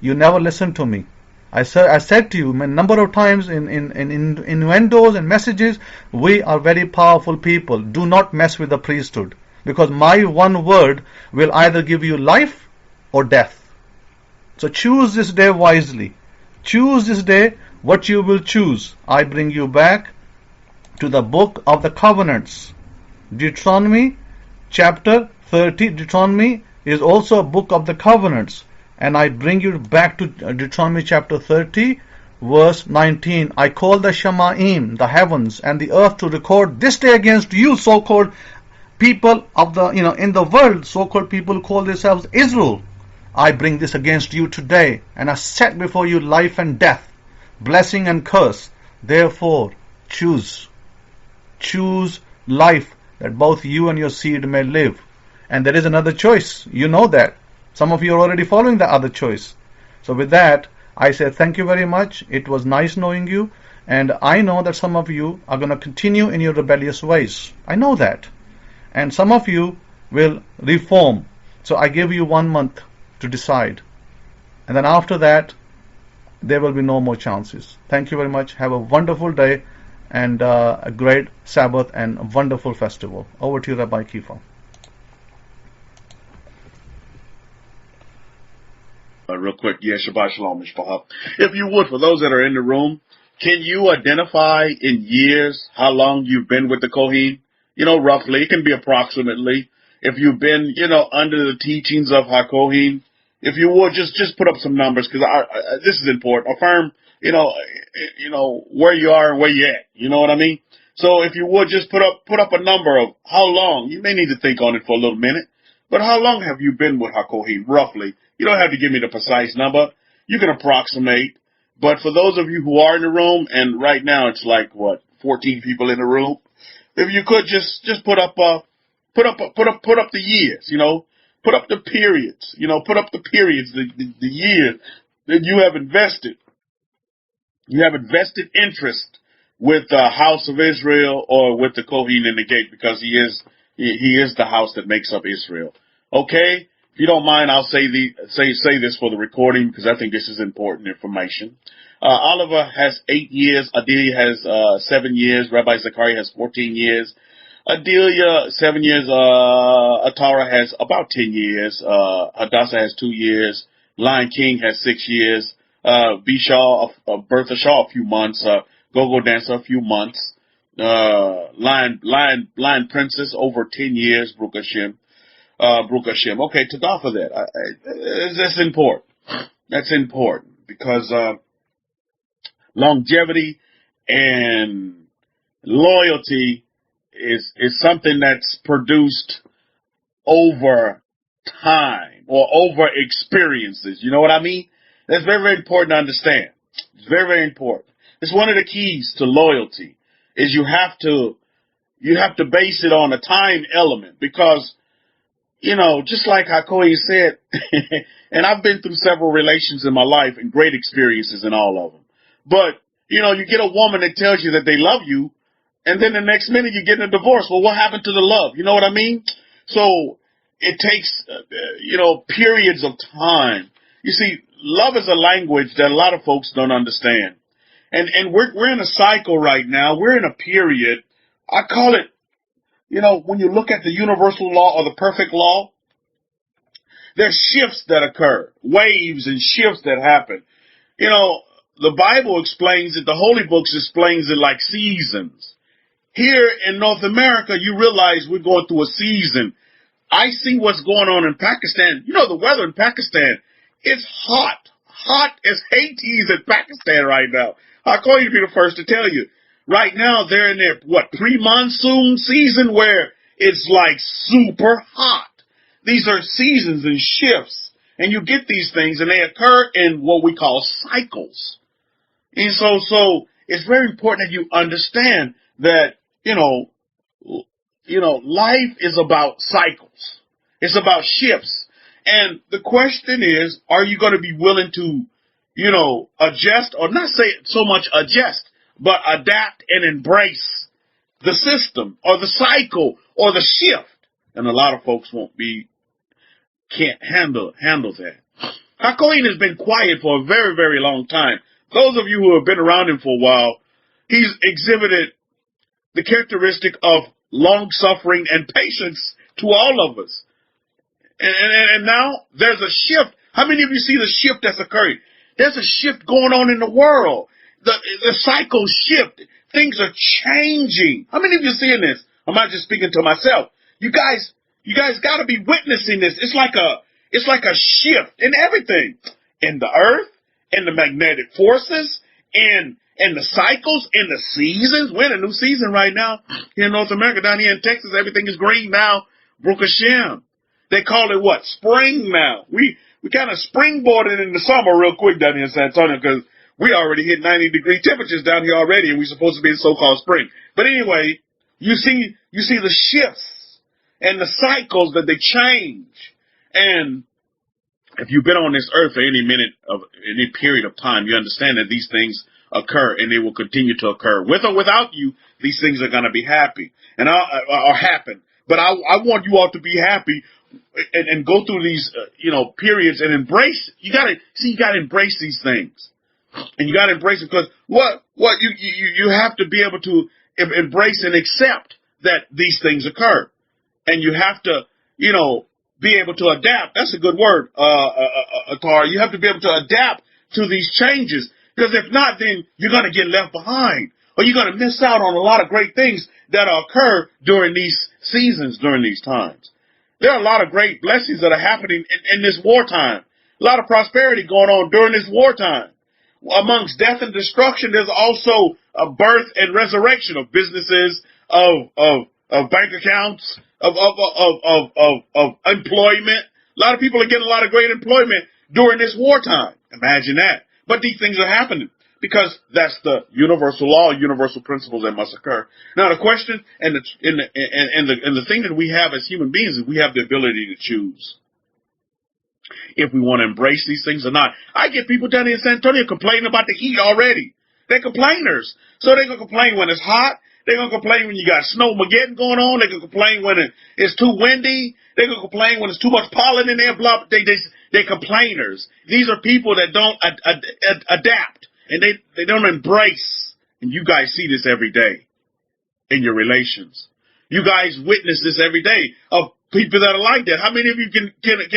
[SPEAKER 2] you never listened to me. I said to you a number of times in innuendos and messages, we are very powerful people. Do not mess with the priesthood, because my one word will either give you life or death. So choose this day wisely. Choose this day what you will choose. I bring you back to the book of the covenants. Deuteronomy chapter 30. Deuteronomy is also a book of the covenants. And I bring you back to Deuteronomy chapter 30, verse 19. I call the Shemaim, the heavens and the earth, to record this day against you, so-called people of the, in the world, so-called people who call themselves Israel. I bring this against you today, and I set before you life and death, blessing and curse. Therefore, choose. Choose life, that both you and your seed may live. And there is another choice. You know that. Some of you are already following the other choice. So with that, I say thank you very much. It was nice knowing you. And I know that some of you are going to continue in your rebellious ways. I know that. And some of you will reform. So I give you 1 month to decide. And then after that, there will be no more chances. Thank you very much. Have a wonderful day and a great Sabbath and a wonderful festival. Over to you, Rabbi Kefa.
[SPEAKER 3] Real quick, Shabbat Shalom, Mishpacha. If you would, for those that are in the room, can you identify in years how long you've been with the Kohen? Roughly. It can be approximately. if you've been, under the teachings of Hakohim, if you would just put up some numbers, because this is important. Affirm, where you are and where you're at. You know what I mean? So if you would just put up a number of how long. You may need to think on it for a little minute, but how long have you been with Hakohim, roughly? You don't have to give me the precise number. You can approximate. But for those of you who are in the room, and right now it's like 14 people in the room. If you could just put up the years, put up the periods, the years that you have invested. You have invested interest with the house of Israel or with the Kohen in the gate, because he is the house that makes up Israel. Okay? If you don't mind, I'll say this for the recording, because I think this is important information. Oliver has 8 years. Adelia has 7 years. Rabbi Zachariah has 14 years. Adelia, 7 years. Atara has about 10 years. Hadassah has 2 years. Lion King has 6 years. Bertha Shaw, a few months. Go-Go Dancer, a few months. Lion Princess, over 10 years. Baruch Hashem. Okay, tada for that. That's important. That's important, because longevity and loyalty is something that's produced over time or over experiences. You know what I mean? That's very, very important to understand. It's very, very important. It's one of the keys to loyalty, is you have to base it on a time element, because just like Hakohi said, and I've been through several relations in my life and great experiences in all of them. But, you get a woman that tells you that they love you, and then the next minute you get a divorce. Well, what happened to the love? You know what I mean? So it takes, periods of time. You see, love is a language that a lot of folks don't understand. And we're in a cycle right now. We're in a period. I call it, when you look at the universal law or the perfect law, there's shifts that occur, waves and shifts that happen. The Bible explains it, the Holy Books explains it like seasons. Here in North America, you realize we're going through a season. I see what's going on in Pakistan. The weather in Pakistan, it's hot as Hades in Pakistan right now. I'll call you to be the first to tell you. Right now, they're in their, pre-monsoon season, where it's like super hot. These are seasons and shifts, and you get these things, and they occur in what we call cycles. And so it's very important that you understand that, life is about cycles. It's about shifts. And the question is, are you going to be willing to, adjust, or not say so much adjust, but adapt and embrace the system or the cycle or the shift? And a lot of folks can't handle that. Hakohen has been quiet for a very, very long time. Those of you who have been around him for a while, he's exhibited the characteristic of long-suffering and patience to all of us. And now there's a shift. How many of you see the shift that's occurring? There's a shift going on in the world. The cycle shift. Things are changing. How many of you seeing this? I'm not just speaking to myself. You guys got to be witnessing this. It's like a shift in everything, in the earth, in the magnetic forces, in the cycles, in the seasons. We're in a new season right now here in North America. Down here in Texas, everything is green now. Baruch Hashem. They call it what? Spring now. We kind of springboarded in the summer real quick down here in San Antonio, because we already hit 90-degree temperatures down here already, and we're supposed to be in so-called spring. But anyway, you see the shifts and the cycles that they change. And if you've been on this earth for any period of time, you understand that these things occur, and they will continue to occur. With or without you, these things are going to be happy and or happen. But I want you all to be happy and go through these periods and embrace. You got to embrace these things, and you got to embrace it, because you have to be able to embrace and accept that these things occur, and you have to be able to adapt. That's a good word, Atara. You have to be able to adapt to these changes, because if not, then you're going to get left behind, or you're going to miss out on a lot of great things that occur during these seasons, during these times. There are a lot of great blessings that are happening in this wartime. A lot of prosperity going on during this wartime. Amongst death and destruction, there's also a birth and resurrection of businesses, of bank accounts, of employment. A lot of people are getting a lot of great employment during this wartime. Imagine that. But these things are happening because that's the universal law, universal principles that must occur. Now the question and the thing that we have as human beings is we have the ability to choose if we want to embrace these things or not. I get people down here in San Antonio complaining about the heat already. They're complainers. So they're going to complain when it's hot. They're going to complain when you got snowmageddon going on. They're going to complain when it's too windy. They're going to complain when it's too much pollen in there. Blah. They're complainers. These are people that don't adapt and they don't embrace. And you guys see this every day in your relations. You guys witness this every day of people that are like that. How many of you can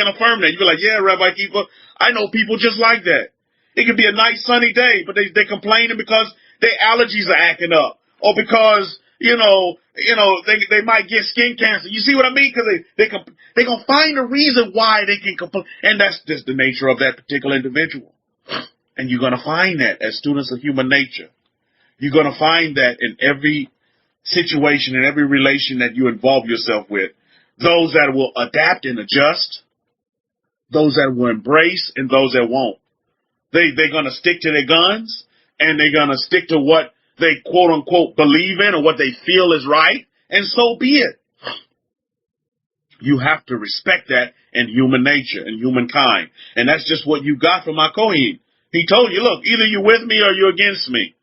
[SPEAKER 3] affirm that? You be like, yeah, Rabbi Kefa, I know people just like that. It could be a nice sunny day, but they're complaining because their allergies are acting up, or because they might get skin cancer. You see what I mean? Because they're gonna find a reason why they can complain, and that's just the nature of that particular individual. And you're gonna find that as students of human nature. You're gonna find that in every situation, in every relation that you involve yourself with. Those that will adapt and adjust, those that will embrace, and those that won't. They're going to stick to their guns, and they're going to stick to what they quote-unquote believe in or what they feel is right, and so be it. You have to respect that in human nature and humankind. And that's just what you got from my Kohen. He told you, look, either you're with me or you're against me.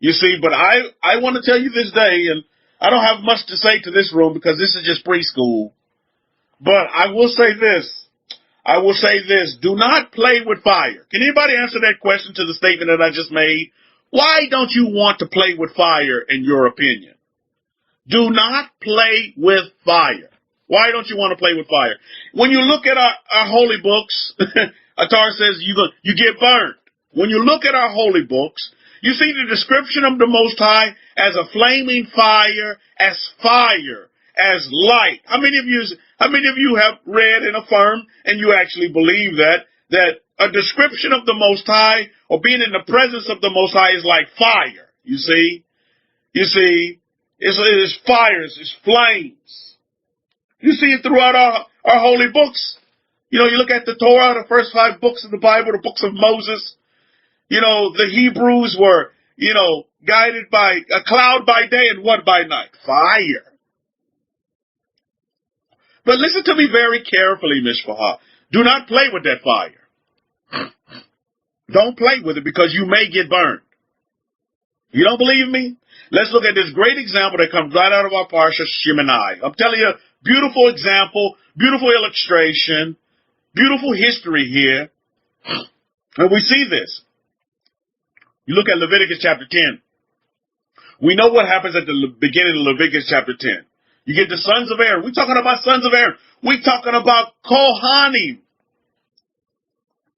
[SPEAKER 3] You see, but I want to tell you this day, and I don't have much to say to this room because this is just preschool. But I will say this. Do not play with fire. Can anybody answer that question to the statement that I just made? Why don't you want to play with fire, in your opinion? Do not play with fire. Why don't you want to play with fire? When you look at our holy books, Torah says you get burned. When you look at our holy books, you see the description of the Most High as a flaming fire, as light. How many of you have read and affirmed, and you actually believe that a description of the Most High or being in the presence of the Most High is like fire? You see, it's fires, it's flames. You see it throughout our holy books. You look at the Torah, the first 5 books of the Bible, the books of Moses. The Hebrews were, guided by a cloud by day and what by night? Fire. But listen to me very carefully, Mishpachah. Do not play with that fire. Don't play with it because you may get burned. You don't believe me? Let's look at this great example that comes right out of our Parsha Shemonai. I'm telling you, beautiful example, beautiful illustration, beautiful history here. And we see this. You look at Leviticus chapter 10. We know what happens at the beginning of Leviticus chapter 10. You get the sons of Aaron. We're talking about sons of Aaron. We're talking about Kohanim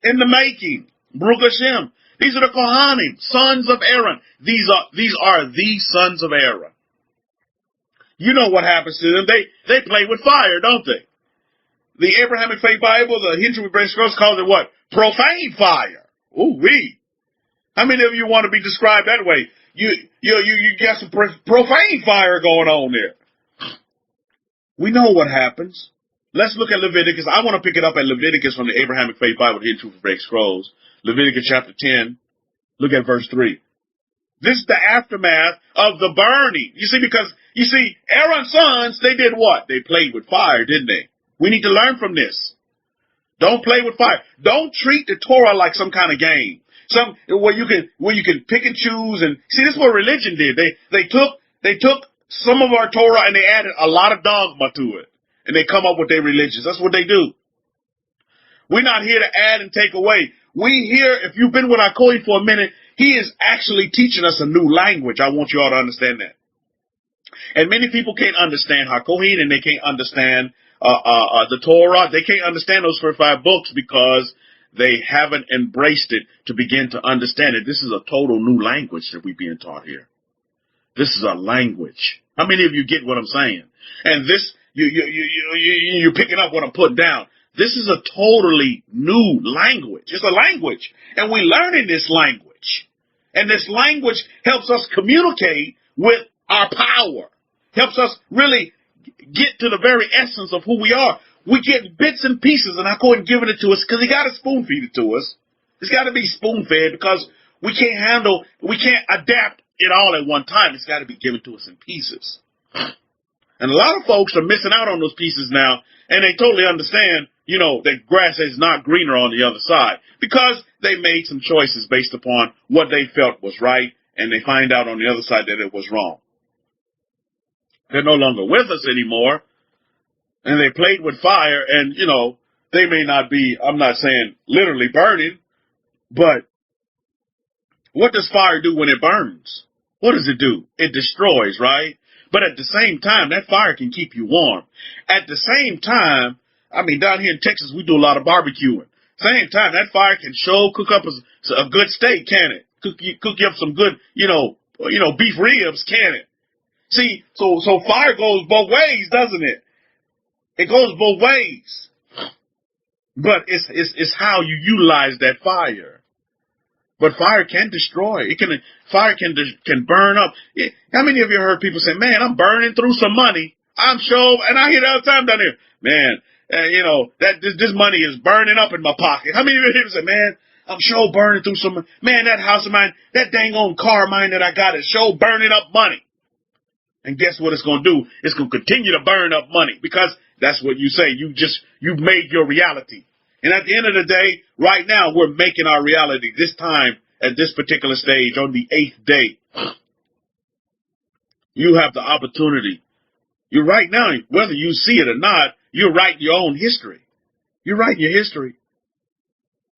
[SPEAKER 3] in the making. Baruch Hashem. These are the Kohanim, sons of Aaron. These are the sons of Aaron. You know what happens to them. They play with fire, don't they? The Abrahamic-Faith Bible, the Hebrew Scrolls calls it what? Profane fire. Ooh-wee. How many of you want to be described that way? You got some profane fire going on there. We know what happens. Let's look at Leviticus. I want to pick it up at Leviticus from the Abrahamic-Faith Bible, the Hebrew Scrolls. Leviticus chapter 10. Look at verse 3. This is the aftermath of the burning. Because Aaron's sons, they did what? They played with fire, didn't they? We need to learn from this. Don't play with fire. Don't treat the Torah like some kind of game. Where you can pick and choose, and see, this is what religion did. They took some of our Torah and they added a lot of dogma to it, and they come up with their religions. That's what they do. We're not here to add and take away. We here, if you've been with our Kohen for a minute, he is actually teaching us a new language. I want you all to understand that. And many people can't understand HaKohen, and they can't understand the Torah. They can't understand those first 5 books because they haven't embraced it to begin to understand it. This is a total new language that we're being taught here. This is a language. How many of you get what I'm saying? And this, you're picking up what I'm putting down. This is a totally new language. It's a language, and we're learning this language. And this language helps us communicate with our power, helps us really get to the very essence of who we are. We get bits and pieces, and I go and giving it to us because he got to spoon feed it to us. It's got to be spoon fed because we can't adapt it all at one time. It's got to be given to us in pieces. And a lot of folks are missing out on those pieces now, and they totally understand, that grass is not greener on the other side because they made some choices based upon what they felt was right, and they find out on the other side that it was wrong. They're no longer with us anymore, and they played with fire, and, they may not be, I'm not saying literally burning, but what does fire do when it burns? What does it do? It destroys, right? But at the same time, that fire can keep you warm. At the same time, down here in Texas, we do a lot of barbecuing. Same time, that fire can cook up a good steak, can it? Cook you up some good, beef ribs, can it? See, so fire goes both ways, doesn't it? It goes both ways. But it's how you utilize that fire. But fire can destroy. Fire can burn up. How many of you heard people say, "Man, I'm burning through some money. I'm sure," and I hear that all the time down here, "Man, that this money is burning up in my pocket." How many of you hear people say, "Man, I'm sure burning through some, man, that house of mine, that dang on car of mine that I got is sure burning up money." And guess what it's going to do? It's going to continue to burn up money because that's what you say. You've made your reality. And at the end of the day, right now, we're making our reality. This time, at this particular stage, on the 8th day, you have the opportunity. You're right now, whether you see it or not, you're writing your own history. You're writing your history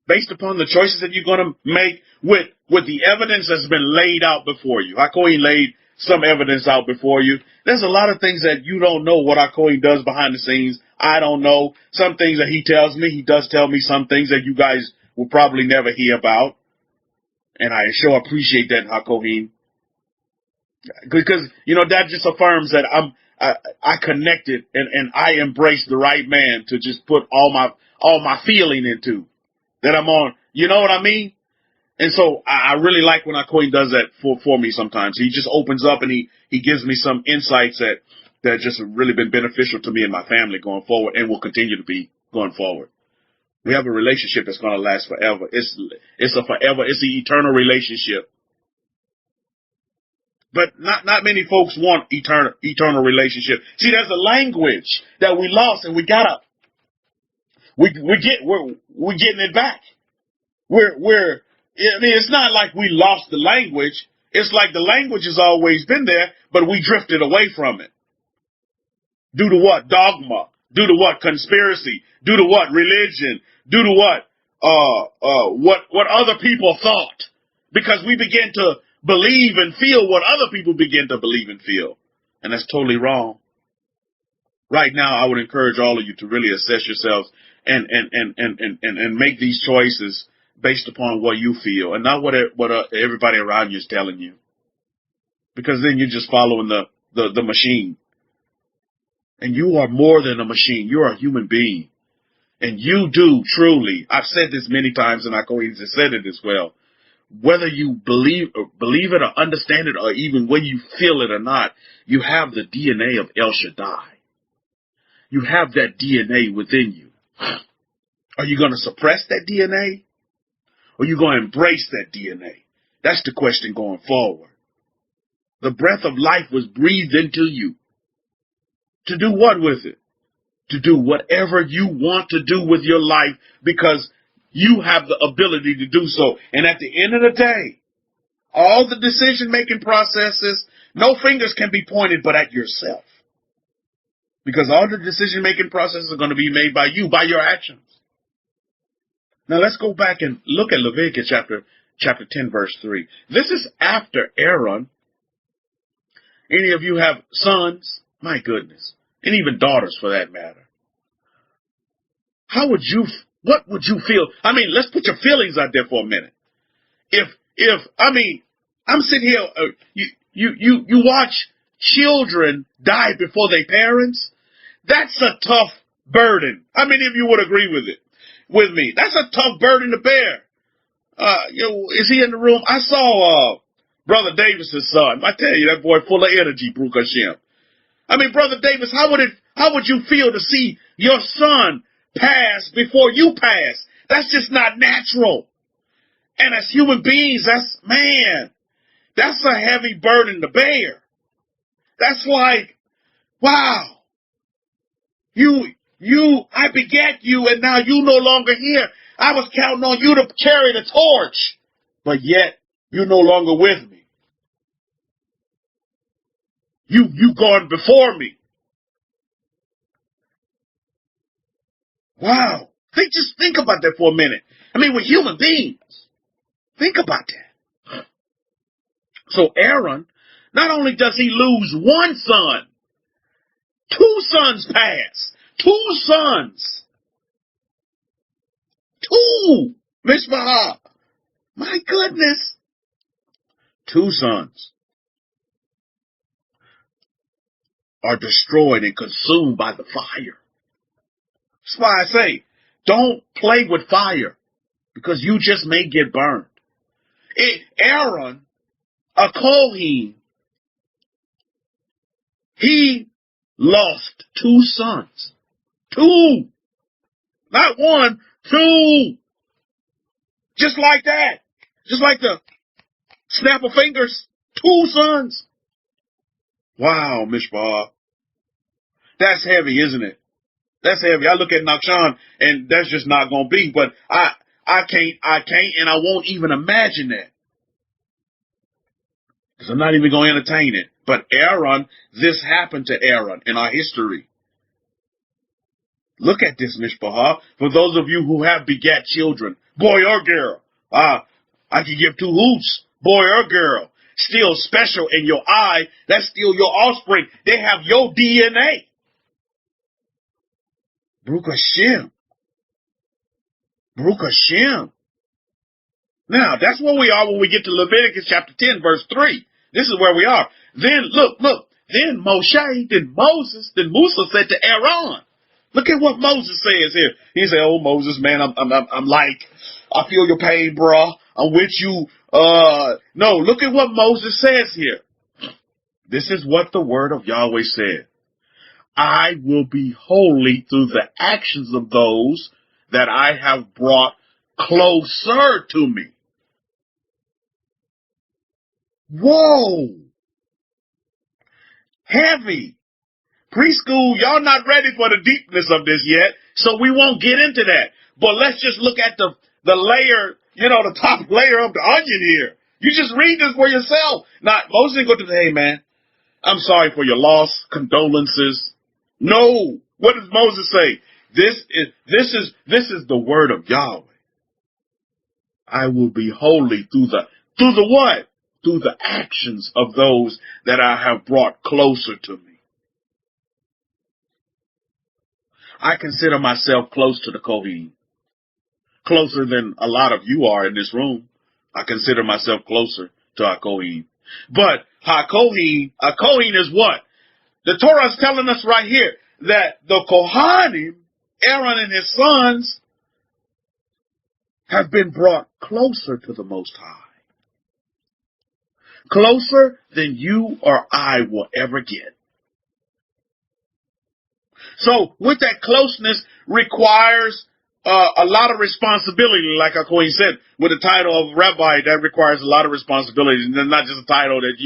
[SPEAKER 3] based upon the choices that you're going to make with the evidence that's been laid out before you. Hakohen laid some evidence out before you. There's a lot of things that you don't know what Hakohen does behind the scenes. I don't know. Some things that he tells me, he does tell me some things that you guys will probably never hear about. And I sure appreciate that, Hakohen. Because, that just affirms that I connected and I embraced the right man to just put all my feeling into. That I'm on, you know what I mean? And so I really like when Hakohen does that for me sometimes. He just opens up and he gives me some insights that just have really been beneficial to me and my family going forward and will continue to be going forward. We have a relationship that's going to last forever. It's an eternal relationship. But not many folks want eternal relationship. See, there's a language that we lost and we're getting it back. It's not like we lost the language. It's like the language has always been there, but we drifted away from it. Due to what? Dogma. Due to what? Conspiracy. Due to what? Religion. Due to what? What other people thought. Because we begin to believe and feel what other people begin to believe and feel. And that's totally wrong. Right now, I would encourage all of you to really assess yourselves and make these choices based upon what you feel and not what everybody around you is telling you. Because then you're just following the machine. And you are more than a machine. You're a human being. And you do truly, I've said this many times and Hakohen has said it as well, whether you believe it or understand it or even when you feel it or not, you have the DNA of El Shaddai. You have that DNA within you. Are you going to suppress that DNA? Or are you going to embrace that DNA? That's the question going forward. The breath of life was breathed into you. To do what with it? To do whatever you want to do with your life because you have the ability to do so. And at the end of the day, all the decision-making processes, no fingers can be pointed but at yourself. Because all the decision-making processes are going to be made by you, by your actions. Now let's go back and look at Leviticus chapter 10, verse 3. This is after Aaron. Any of you have sons? My goodness. And even daughters for that matter. What would you feel? Let's put your feelings out there for a minute. I'm sitting here, you watch children die before their parents. That's a tough burden. How many of you would agree with me? That's a tough burden to bear. Is he in the room? I saw Brother Davis's son. I tell you, that boy full of energy, Baruch Hashem. I mean, Brother Davis, how would you feel to see your son pass before you pass? That's just not natural. And as human beings, that's a heavy burden to bear. That's like, wow, I begat you and now you no longer here. I was counting on you to carry the torch, but yet you're no longer with me. You gone before me. Wow. Just think about that for a minute. I mean, we're human beings. Think about that. So Aaron, not only does he lose one son, two sons pass. Two sons. Two. Mishpah. My goodness. Two sons are destroyed and consumed by the fire. That's why I say, don't play with fire, because you just may get burned. Aaron, a Kohen, he lost two sons. Two. Not one, two. Just like that. Just like the snap of fingers. Two sons. Wow, Mishpah. That's heavy, isn't it? That's heavy. I look at Nakshan, and that's just not going to be. But I can't, and I won't even imagine that. Because I'm not even going to entertain it. But Aaron, this happened to Aaron in our history. Look at this, Mishpah. For those of you who have begat children, boy or girl, I can give two hoots, boy or girl. Still special in your eye. That's still your offspring. They have your DNA. Baruch Hashem. Baruch Hashem. Now, that's where we are when we get to Leviticus chapter 10, verse 3. This is where we are. Then, look. Then Moses, Musa said to Aaron. Look at what Moses says here. He said, oh, Moses, man, I'm like, I feel your pain, bro. I'm with you. No, look at what Moses says here. This is what the word of Yahweh said. I will be holy through the actions of those that I have brought closer to me. Whoa. Heavy. Preschool, y'all not ready for the deepness of this yet, so we won't get into that. But let's just look at the layer, the top layer of the onion here. You just read this for yourself. Now, Moses didn't go to hey man, I'm sorry for your loss, condolences. No. What does Moses say? This is the word of Yahweh. I will be holy through the what? Through the actions of those that I have brought closer to me. I consider myself close to the Kohen. Closer than a lot of you are in this room. I consider myself closer to our Kohen. But a Kohen is what? The Torah is telling us right here that the Kohanim, Aaron and his sons, have been brought closer to the Most High. Closer than you or I will ever get. So with that closeness requires a lot of responsibility, like our Queen said, with the title of Rabbi, that requires a lot of responsibility. And not just a title that,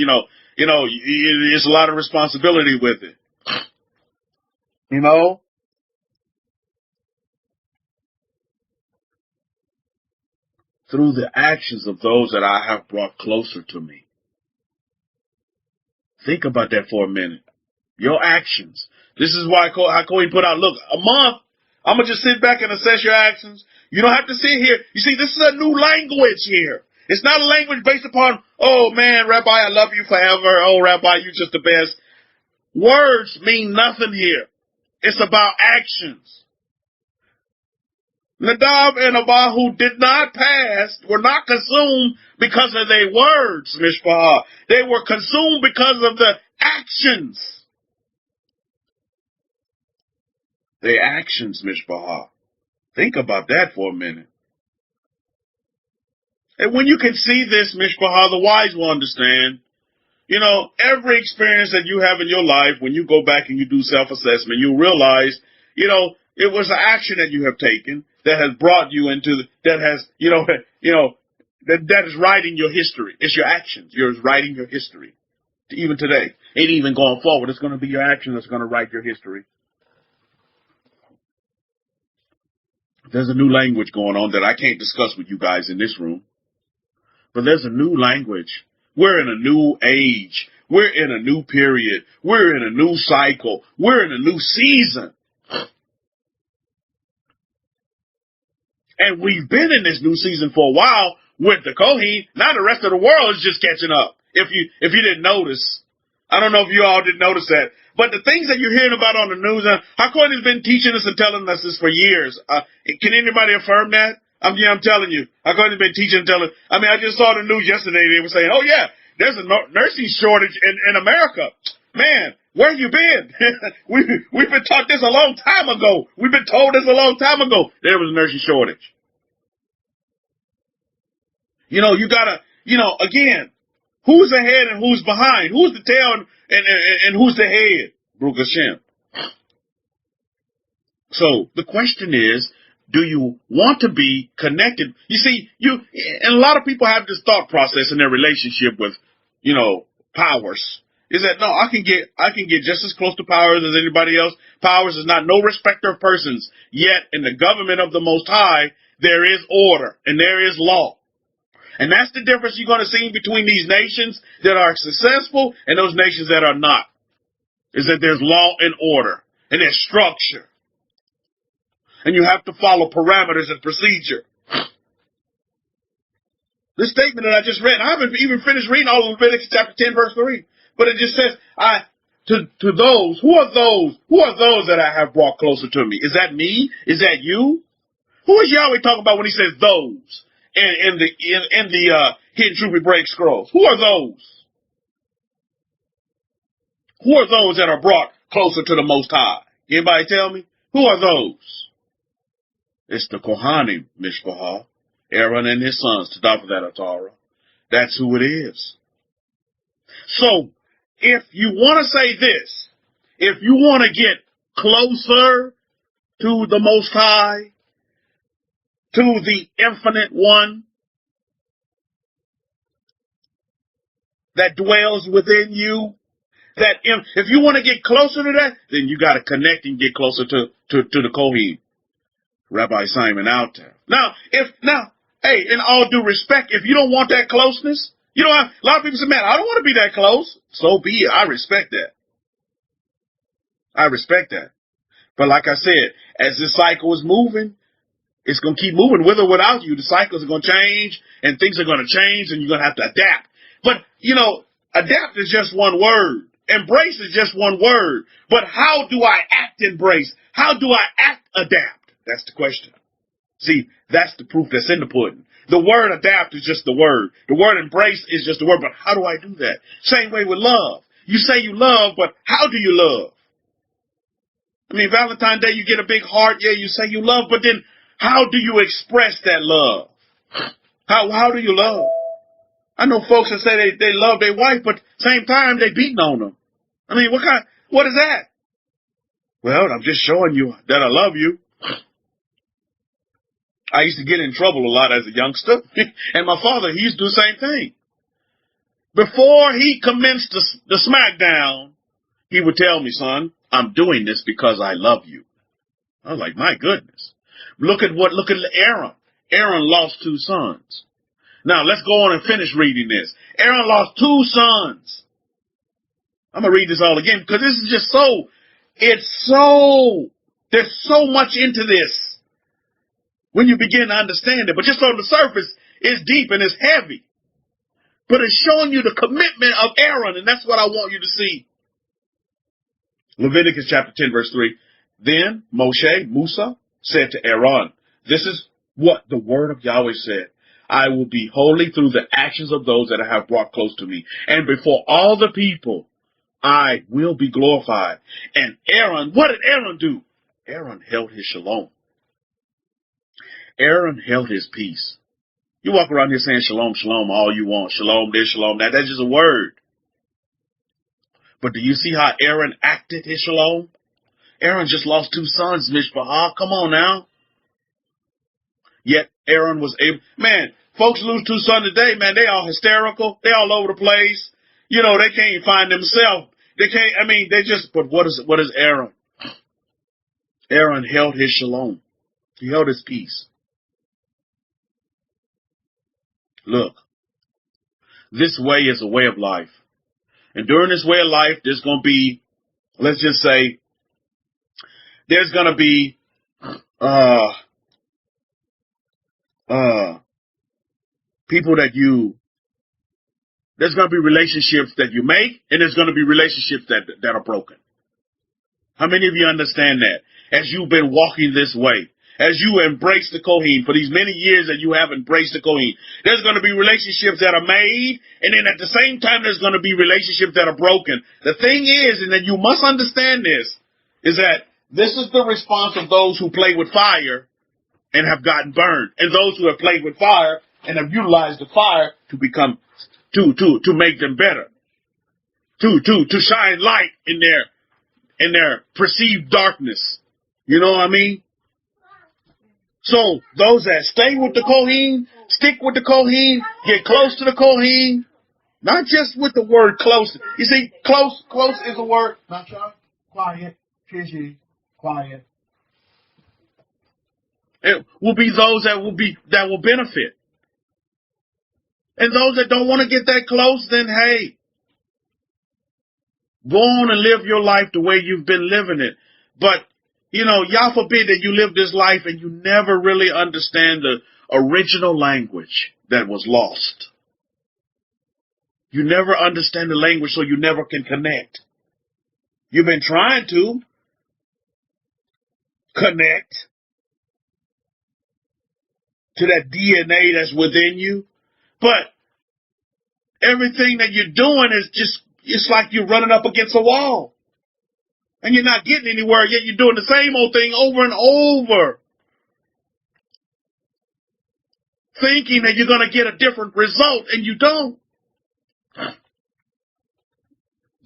[SPEAKER 3] it's a lot of responsibility with it. Through the actions of those that I have brought closer to me. Think about that for a minute. Your actions. This is why Kohen put out, look, a month, I'm going to just sit back and assess your actions. You don't have to sit here. You see, this is a new language here. It's not a language based upon, oh, man, Rabbi, I love you forever. Oh, Rabbi, you're just the best. Words mean nothing here. It's about actions. Nadab and Abihu did not pass, were not consumed because of their words, Mishpah. They were consumed because of the actions. Their actions, Mishpachah. Think about that for a minute. And when you can see this, Mishpachah, the wise will understand. You know, every experience that you have in your life, when you go back and you do self-assessment, you realize, you know, it was an action that you have taken that has brought you into, that has, that is writing your history. It's your actions. You're writing your history. Even today. And even going forward, it's going to be your action that's going to write your history. There's a new language going on that I can't discuss with you guys in this room. But there's a new language. We're in a new age. We're in a new period. We're in a new cycle. We're in a new season. And we've been in this new season for a while with the Kohen. Now the rest of the world is just catching up. If you didn't notice. I don't know if you all did notice that. But the things that you're hearing about on the news, Hakohen has been teaching us and telling us this for years. Can anybody affirm that? I'm telling you. Hakohen has been teaching and telling. I mean, I just saw the news yesterday. They were saying, oh, yeah, there's a nursing shortage in America. Man, where you been? We've been taught this a long time ago. We've been told this a long time ago. There was a nursing shortage. You know, you got to, again, who's ahead and who's behind? Who's the tail and who's the head? Baruch Hashem. So the question is, do you want to be connected? You see, and a lot of people have this thought process in their relationship with, powers. Is that, no, I can get just as close to powers as anybody else. Powers is not no respecter of persons. Yet in the government of the Most High, there is order and there is law. And that's the difference you're going to see between these nations that are successful and those nations that are not. Is that there's law and order and there's structure. And you have to follow parameters and procedure. This statement that I just read, I haven't even finished reading all of Leviticus chapter 10, verse 3. But it just says, to those, who are those that I have brought closer to me? Is that me? Is that you? Who is Yahweh talking about when he says those? In the Hidden Truth We Break scrolls. Who are those? Who are those that are brought closer to the Most High? Anybody tell me? Who are those? It's the Kohanim, Mishpachah, Aaron and his sons, to that Torah. That's who it is. So, if you want to say this, if you want to get closer to the Most High, to the infinite one that dwells within you, that if you want to get closer to that, then you got to connect and get closer to the Kohen, Rabbi Simon out there. Now, hey, in all due respect, if you don't want that closeness, a lot of people say, man, I don't want to be that close. So be it. I respect that. I respect that. But like I said, as this cycle is moving, it's going to keep moving with or without you. The cycles are going to change and things are going to change and you're going to have to adapt. But, adapt is just one word. Embrace is just one word. But how do I act embrace? How do I act adapt? That's the question. See, that's the proof that's in the pudding. The word adapt is just the word. The word embrace is just the word. But how do I do that? Same way with love. You say you love, but how do you love? I mean, Valentine's Day, you get a big heart. Yeah, you say you love, but then how do you express that love? How do you love? I know folks that say they love their wife, but same time they beating on them. I mean, what is that? Well, I'm just showing you that I love you. I used to get in trouble a lot as a youngster, and my father, he used to do the same thing. Before he commenced the smackdown, he would tell me, son, I'm doing this because I love you. I was like, my goodness. Look at Aaron. Aaron lost 2 sons. Now, let's go on and finish reading this. Aaron lost 2 sons. I'm going to read this all again because this is just there's so much into this when you begin to understand it. But just on the surface, it's deep and it's heavy. But it's showing you the commitment of Aaron, and that's what I want you to see. Leviticus chapter 10, verse 3. Then Musa, said to Aaron, this is what the word of Yahweh said. I will be holy through the actions of those that I have brought close to me. And before all the people, I will be glorified. And Aaron, what did Aaron do? Aaron held his shalom. Aaron held his peace. You walk around here saying shalom, shalom, all you want. Shalom this, shalom that. That's just a word. But do you see how Aaron acted his shalom? Aaron just lost 2 sons, Mishpah. Come on now. Yet Aaron was able. Man, folks lose 2 sons today, man. They all hysterical. They all over the place. You know, they can't find themselves. They can't, they just, but what is Aaron? Aaron held his shalom. He held his peace. Look, this way is a way of life. And during this way of life, there's going to be, let's just say, there's going to be, people that there's going to be relationships that you make, and there's going to be relationships that are broken. How many of you understand that? As you've been walking this way, as you embrace the Kohen, for these many years that you have embraced the Kohen, there's going to be relationships that are made, and then at the same time, there's going to be relationships that are broken. The thing is, and that you must understand this, is that this is the response of those who play with fire and have gotten burned, and those who have played with fire and have utilized the fire to become, to make them better, to shine light in their perceived darkness. You know what I mean? So those that stay with the Kohen, stick with the Kohen, get close to the Kohen, not just with the word close. You see, close is a word. Not sure. Quiet, fishy, quiet. It will be those that will benefit. And those that don't want to get that close, then hey, go on and live your life the way you've been living it. But you know, Yah forbid that you live this life and you never really understand the original language that was lost. You never understand the language, so you never can connect. You've been trying to connect to that DNA that's within you, but everything that you're doing is it's like you're running up against a wall. And you're not getting anywhere, yet you're doing the same old thing over and over. Thinking that you're going to get a different result, and you don't.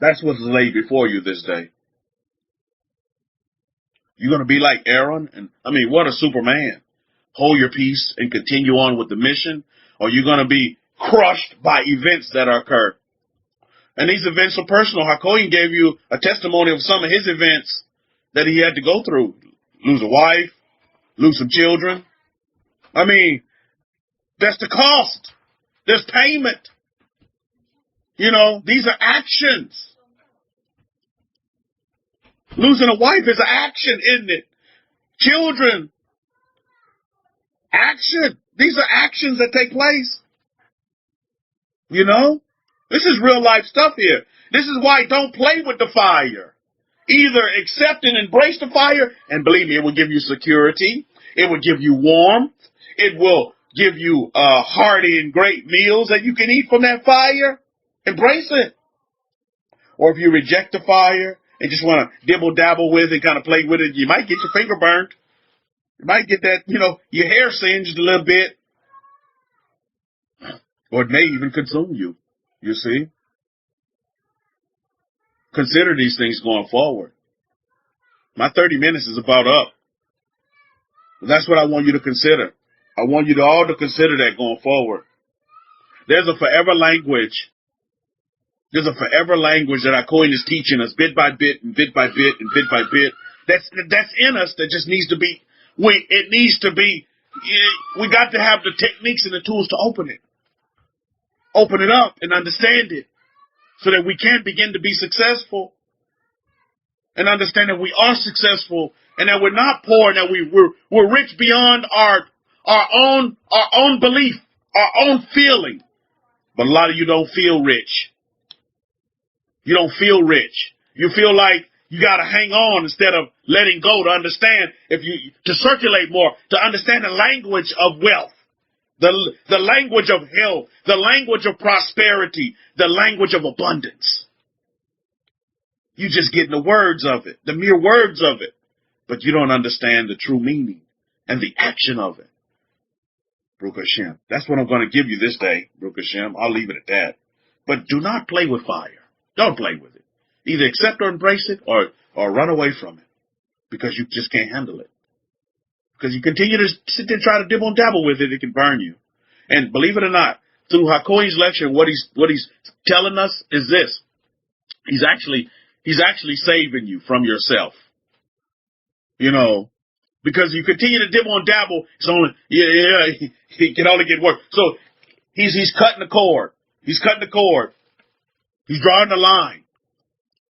[SPEAKER 3] That's what's laid before you this day. You're going to be like Aaron, and what a Superman. Hold your peace and continue on with the mission, or you're going to be crushed by events that occur. And these events are personal. Hakohen gave you a testimony of some of his events that he had to go through. Lose a wife, lose some children. That's the cost. There's payment. You know, these are actions. Losing a wife is an action, isn't it? Children, action. These are actions that take place. You know? This is real life stuff here. This is why don't play with the fire. Either accept and embrace the fire, and believe me, it will give you security. It will give you warmth. It will give you hearty and great meals that you can eat from that fire. Embrace it. Or if you reject the fire and just want to dibble-dabble with it, kind of play with it, you might get your finger burnt. You might get that, your hair singed a little bit. Or it may even consume you. You see? Consider these things going forward. My 30 minutes is about up. That's what I want you to consider. I want you to all to consider that going forward. There's a forever language. There's a forever language that our Kohen is teaching us bit by bit and bit by bit and bit by bit. That's in us that just needs to be, we got to have the techniques and the tools to open it. Open it up and understand it so that we can begin to be successful and understand that we are successful and that we're not poor and that we're rich beyond our own belief, our own feeling. But a lot of you don't feel rich. You don't feel rich. You feel like you got to hang on instead of letting go to understand, to circulate more, to understand the language of wealth. The language of health, the language of prosperity, the language of abundance. You just getting the words of it, the mere words of it. but you don't understand the true meaning and the action of it. Baruch Hashem. That's what I'm going to give you this day, Baruch Hashem. I'll leave it at that. But do not play with fire. Don't play with it. Either accept or embrace it or run away from it because you just can't handle it. Because you continue to sit there and try to dibble and dabble with it, it can burn you. And believe it or not, through Hakoin's lecture, what he's telling us is this. He's actually saving you from yourself. You know, because you continue to dibble and dabble, it's only it can only get worse. So he's cutting the cord. He's cutting the cord. He's drawing the line.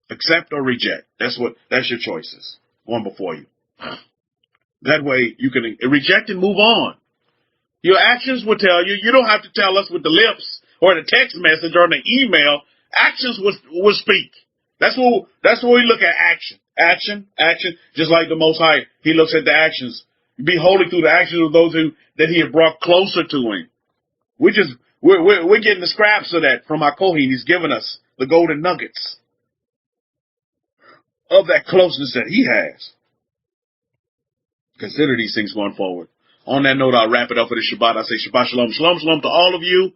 [SPEAKER 3] Accept or reject. That's your choices. One before you. That way you can reject and move on. Your actions will tell you. You don't have to tell us with the lips or the text message or the email. Actions will speak. That's what we look at. Action. Just like the Most High, He looks at the actions. Be holy through the actions of those that He had brought closer to Him. We're getting the scraps of that from our Kohen. He's given us the golden nuggets of that closeness that He has. Consider these things going forward. On that note, I'll wrap it up for this Shabbat. I say Shabbat Shalom, Shalom, Shalom to all of you,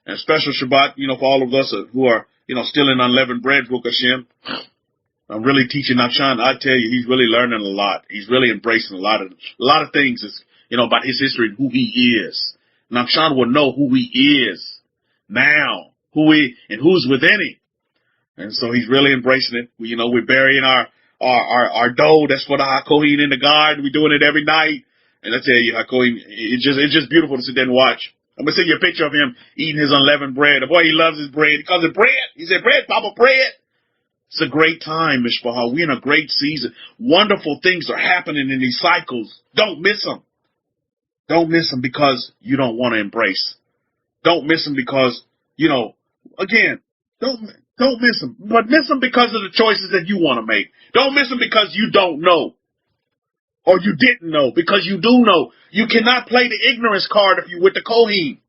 [SPEAKER 3] and a special Shabbat, for all of us who are, still in unleavened bread, Baruch Hashem. I'm really teaching Nachshon. I tell you, he's really learning a lot. He's really embracing a lot of things, about his history and who he is. Nachshon will know who he is now, who's within him. And so he's really embracing it. We're burying our dough. That's for the HaKohen in the garden. We're doing it every night. And I tell you, HaKohen, it's just beautiful to sit there and watch. I'm going to send you a picture of him eating his unleavened bread. The boy, he loves his bread. He calls it bread. He said, bread, Papa, bread. It's a great time, Mishpachah. We're in a great season. Wonderful things are happening in these cycles. Don't miss them. Don't miss them because you don't want to embrace. Don't miss them because, again, don't miss them. But miss them because of the choices that you want to make. Don't miss them because you don't know. Or you didn't know, because you do know. You cannot play the ignorance card if you're with the Kohen.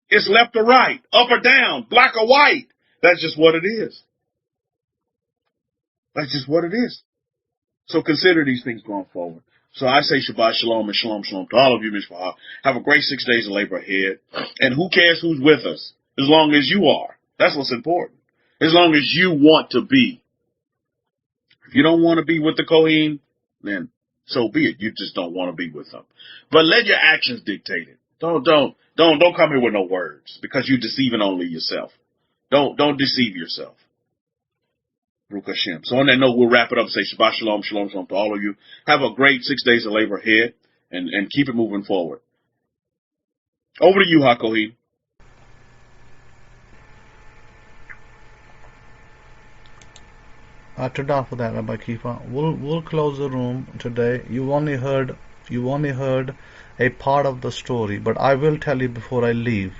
[SPEAKER 3] It's left or right, up or down, black or white. That's just what it is. That's just what it is. So consider these things going forward. So I say Shabbat Shalom and Shalom Shalom to all of you, Mishpachah. Have a great 6 days of labor ahead. And who cares who's with us? As long as you are. That's what's important. As long as you want to be. If you don't want to be with the Kohen, then so be it. You just don't want to be with them. But let your actions dictate it. Don't come here with no words, because you're deceiving only yourself. Don't deceive yourself. Baruch Hashem. So on that note, we'll wrap it up and say Shabbat Shalom, Shalom, Shalom to all of you. Have a great 6 days of labor ahead and keep it moving forward. Over to you, HaKohen.
[SPEAKER 2] Todah for that, Rabbi Kefa. We'll close the room today. You only heard a part of the story, but I will tell you before I leave.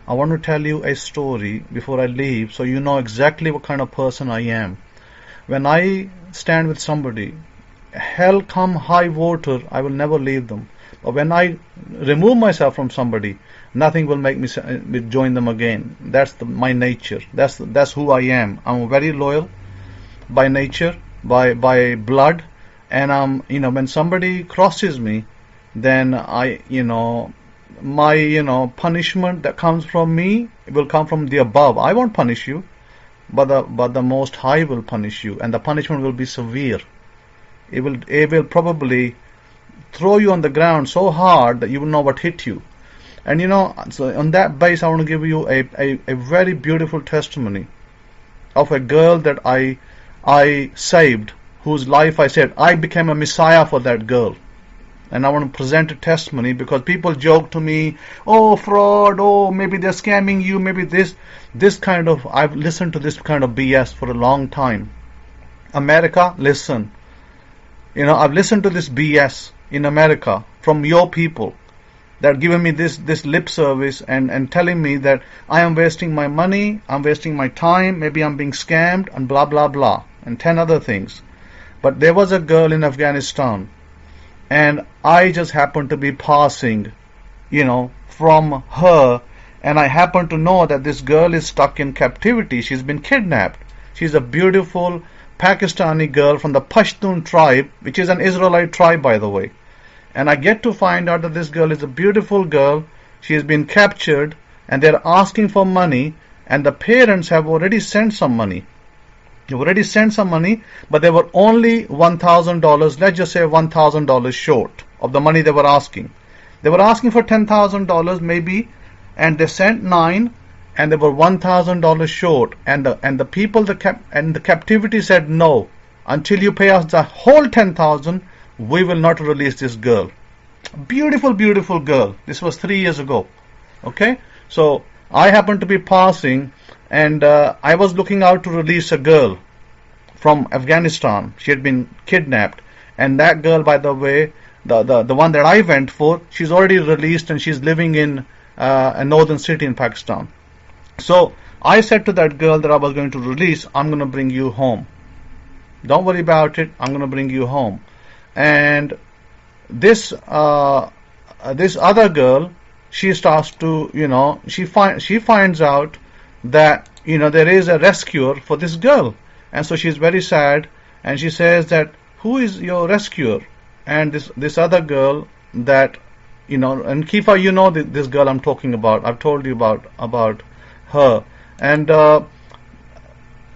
[SPEAKER 2] I want to tell you a story before I leave, so you know exactly what kind of person I am. When I stand with somebody, hell come high water, I will never leave them. But when I remove myself from somebody, nothing will make me join them again. That's my nature. That's who I am. I'm very loyal by nature, by blood, and when somebody crosses me, then my punishment that comes from me will come from the above. I won't punish you, but the Most High will punish you, and the punishment will be severe. It will probably throw you on the ground so hard that you will know what hit you. And so on that base, I want to give you a very beautiful testimony of a girl that I saved, whose life I saved. I became a Messiah for that girl. And I want to present a testimony, because people joke to me, oh, fraud, oh, maybe they're scamming you, maybe this kind of, I've listened to this kind of BS for a long time. America, listen. I've listened to this BS in America from your people that are giving me this lip service and telling me that I am wasting my money, I'm wasting my time, maybe I'm being scammed, and blah, blah, blah, and 10 other things. But there was a girl in Afghanistan, and I just happened to be passing, from her, and I happen to know that this girl is stuck in captivity. She's been kidnapped. She's a beautiful Pakistani girl from the Pashtun tribe, which is an Israelite tribe, by the way. And I get to find out that this girl is a beautiful girl. She has been captured, and they're asking for money, and the parents have already sent some money. They already sent some money, but they were only $1,000, let's just say $1,000 short of the money they were asking. They were asking for $10,000 maybe, and they sent 9, and they were $1,000 short. And the people the captivity said, no, until you pay us the whole 10,000, we will not release this girl. Beautiful, beautiful girl. This was 3 years ago. Okay, so I happened to be passing, and I was looking out to release a girl from Afghanistan. She had been kidnapped, and that girl, by the way, the one that I went for, she's already released, and she's living in a northern city in Pakistan. So I said to that girl that I was going to release, I'm going to bring you home. Don't worry about it. I'm going to bring you home. And this other girl, she starts to, she finds out that, there is a rescuer for this girl. And so she's very sad, and she says that, who is your rescuer? And this other girl that, and Kefa, this girl I'm talking about. I've told you about her. And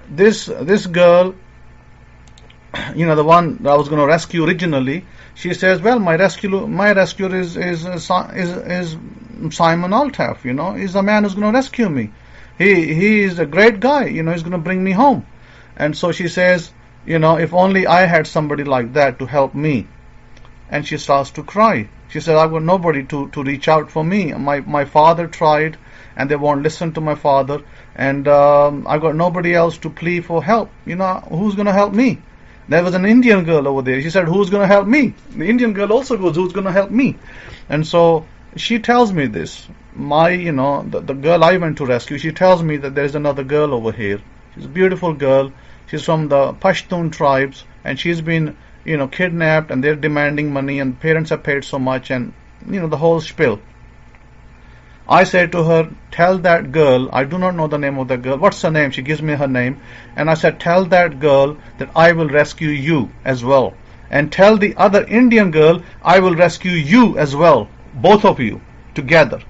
[SPEAKER 2] this girl, the one that I was going to rescue originally, she says, well, my rescuer is Simon Altaf. He's the man who's going to rescue me. He is a great guy. He's going to bring me home. And so she says, if only I had somebody like that to help me. And she starts to cry. She said, I've got nobody to reach out for me. My father tried, and they won't listen to my father. And I've got nobody else to plead for help. Who's going to help me? There was an Indian girl over there. She said, who's going to help me? The Indian girl also goes, who's going to help me? And so she tells me this. The girl I went to rescue, she tells me that there's another girl over here. She's a beautiful girl. She's from the Pashtun tribes, and she's been, kidnapped, and they're demanding money, and parents have paid so much, and, the whole spiel. I said to her, tell that girl, I do not know the name of the girl. What's her name? She gives me her name. And I said, tell that girl that I will rescue you as well. And tell the other Indian girl, I will rescue you as well. Both of you together.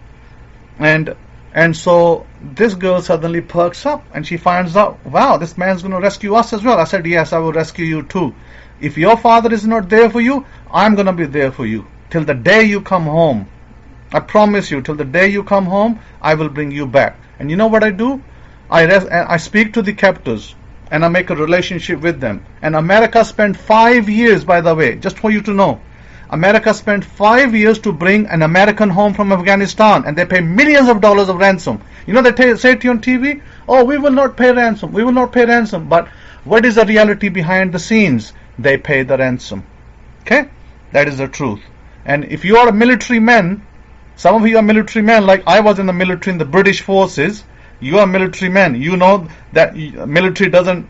[SPEAKER 2] And so this girl suddenly perks up, and she finds out, wow, this man's going to rescue us as well. I said, yes, I will rescue you too. If your father is not there for you, I'm going to be there for you. Till the day you come home. I promise you, till the day you come home, I will bring you back. And you know what I do? I speak to the captors, and I make a relationship with them. And America spent 5 years, by the way, just for you to know. America spent 5 years to bring an American home from Afghanistan, and they pay millions of dollars of ransom. They say to you on TV, oh, we will not pay ransom, we will not pay ransom. But what is the reality behind the scenes? They pay the ransom. Okay? That is the truth. And if you are a military man, some of you are military men, like I was in the military in the British forces. You are military men. You know that military doesn't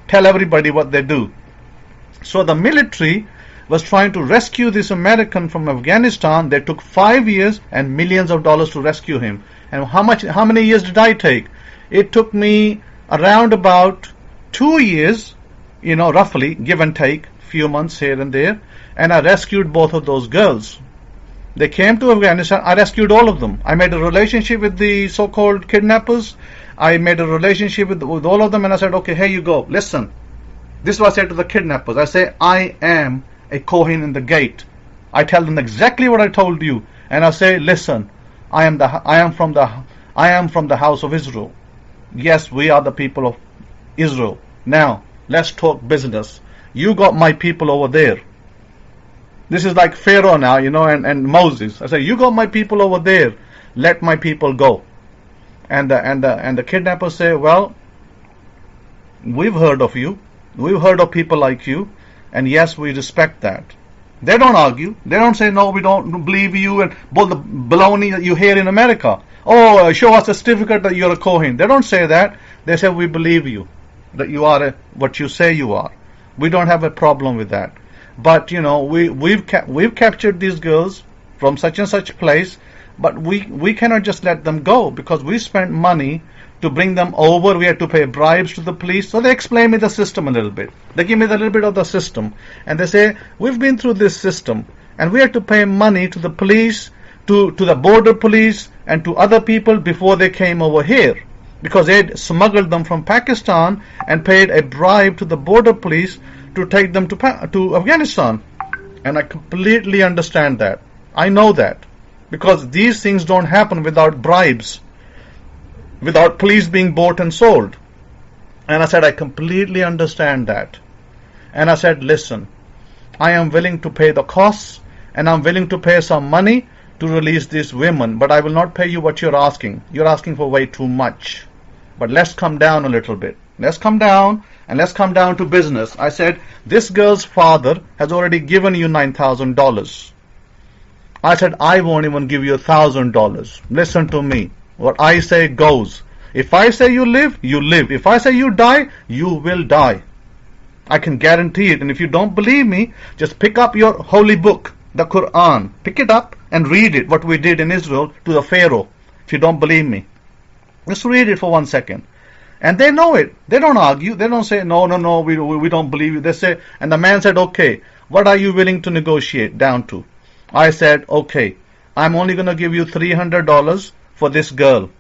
[SPEAKER 2] tell everybody what they do. So the military was trying to rescue this American from Afghanistan. They took 5 years and millions of dollars to rescue him. And how many years did I take? It took me around about 2 years, roughly, give and take, few months here and there. And I rescued both of those girls. They came to Afghanistan. I rescued all of them. I made a relationship with the so-called kidnappers. I made a relationship with all of them, and I said, okay, here you go. Listen. This is what I said to the kidnappers. I say, I am a Kohen in the gate. I tell them exactly what I told you. And I say, listen, I am from the house of Israel. Yes, we are the people of Israel. Now, let's talk business. You got my people over there. This is like Pharaoh now, and Moses. I say, you got my people over there. Let my people go. And the kidnappers say, well, we've heard of you. We've heard of people like you. And yes, we respect that. They don't argue. They don't say, no, we don't believe you, and all the baloney that you hear in America. Oh, show us a certificate that you're a Kohen. They don't say that. They say, we believe you, that you are what you say you are. We don't have a problem with that. But we've captured these girls from such and such place, but we cannot just let them go, because we spent money to bring them over, we had to pay bribes to the police. So they explain me the system a little bit. They give me a little bit of the system. And they say, we've been through this system, and we had to pay money to the police, to the border police, and to other people before they came over here, because they'd smuggled them from Pakistan and paid a bribe to the border police to take them to Afghanistan. And I completely understand that. I know that. Because these things don't happen without bribes, without police being bought and sold. And I said, I completely understand that. And I said, listen, I am willing to pay the costs, and I'm willing to pay some money to release these women, but I will not pay you what you're asking. You're asking for way too much. But let's come down a little bit. Let's come down, and let's come down to business. I said, this girl's father has already given you $9,000. I said, I won't even give you $1,000. Listen to me. What I say goes. If I say you live, you live. If I say you die, you will die. I can guarantee it. And if you don't believe me, just pick up your holy book, the Quran. Pick it up and read it, what we did in Israel to the Pharaoh. If you don't believe me, just read it for 1 second. And they know it. They don't argue. They don't say, no, we don't believe you. They say, and the man said, okay, what are you willing to negotiate down to? I said, okay, I'm only going to give you $300 for this girl.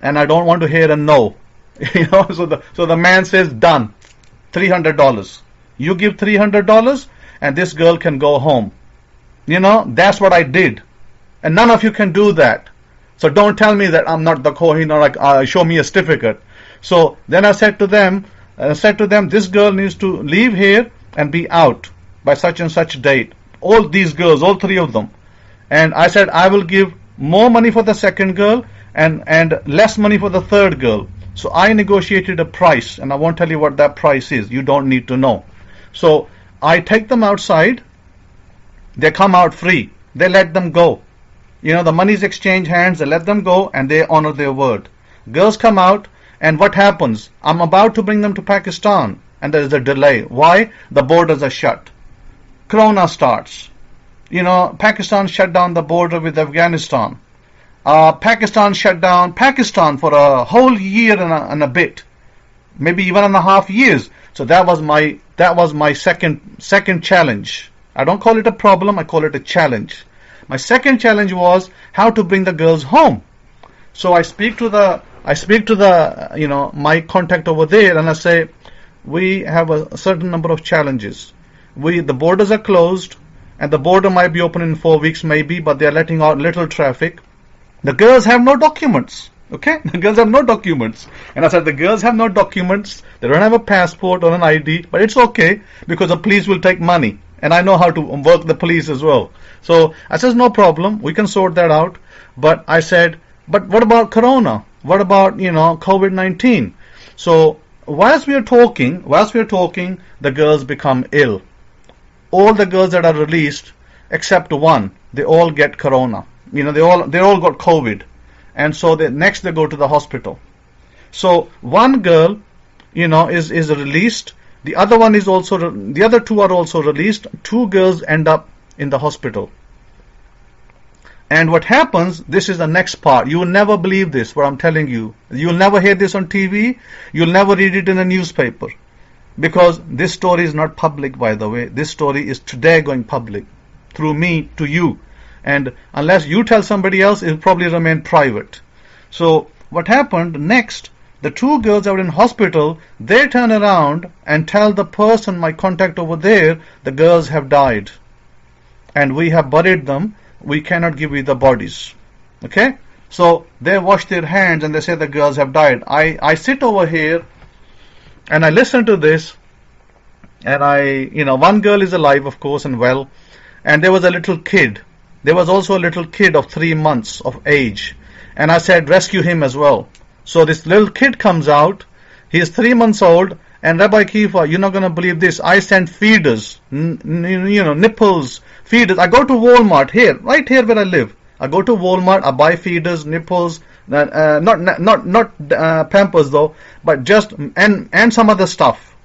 [SPEAKER 2] And I don't want to hear a no. So the man says, done. $300. You give $300 and this girl can go home. That's what I did. And none of you can do that. So don't tell me that I'm not the Kohen, or show me a certificate. So then I said to them, this girl needs to leave here and be out by such and such date. All these girls, all three of them. And I said, I will give more money for the second girl and less money for the third girl. So I negotiated a price, and I won't tell you what that price is. You don't need to know. So I take them outside. They come out free. They let them go. The money's exchange hands. They let them go, and they honor their word. Girls come out, and what happens? I'm about to bring them to Pakistan, and there is a delay. Why? The borders are shut. Corona starts. Pakistan shut down the border with Afghanistan. Pakistan shut down Pakistan for a whole year and a bit, maybe 1.5 years. So that was my second challenge. I don't call it a problem. I call it a challenge. My second challenge was how to bring the girls home. So I speak to the my contact over there, and I say, we have a certain number of challenges. The borders are closed, and the border might be open in 4 weeks maybe, but they are letting out little traffic. The girls have no documents. Okay? The girls have no documents. And I said, the girls have no documents. They don't have a passport or an ID, but it's okay because the police will take money. And I know how to work the police as well. So I said, no problem. We can sort that out. But I said, but what about Corona? What about, COVID-19? So whilst we are talking, the girls become ill. All the girls that are released, except one, they all get Corona. They all got COVID, and so next they go to the hospital. So one girl, is released. The other two are also released. 2 girls end up in the hospital. And what happens? This is the next part. You will never believe this. What I'm telling you. You'll never hear this on TV. You'll never read it in a newspaper, because this story is not public. By the way, this story is today going public through me to you. And unless you tell somebody else, it will probably remain private. So what happened next? The 2 girls are in hospital. They turn around and tell the person, my contact over there, the girls have died, and we have buried them. We cannot give you the bodies. Okay? So they wash their hands and they say the girls have died. I sit over here and I listen to this, and one girl is alive, of course, and well, and there was a little kid. There was also a little kid of 3 months of age, and I said, rescue him as well. So this little kid comes out. He is 3 months old, and Rabbi Kefa, you're not going to believe this. I sent feeders, nipples, feeders. I go to Walmart here, right here where I live. I go to Walmart. I buy feeders, nipples, not Pampers though, but just and some other stuff,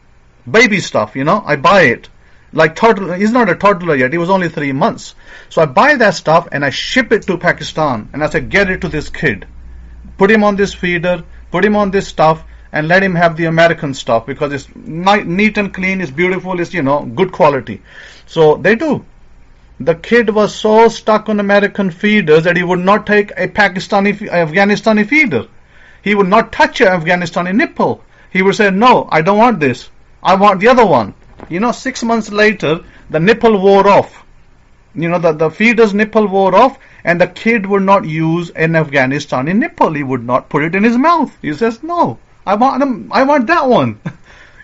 [SPEAKER 2] baby stuff. I buy it. Like toddler, he's not a toddler yet. He was only 3 months. So I buy that stuff and I ship it to Pakistan, and I say, get it to this kid. put him on this feeder, put him on this stuff, and let him have the American stuff because it's neat and clean, it's beautiful, it's, good quality. So they do. The kid was so stuck on American feeders that he would not take a Afghanistani feeder. He would not touch an Afghanistani nipple. He would say, no, I don't want this. I want the other one. 6 months later, the nipple wore off. The feeder's nipple wore off, and the kid would not use an Afghanistani nipple. He would not put it in his mouth. He says, no, I want that one.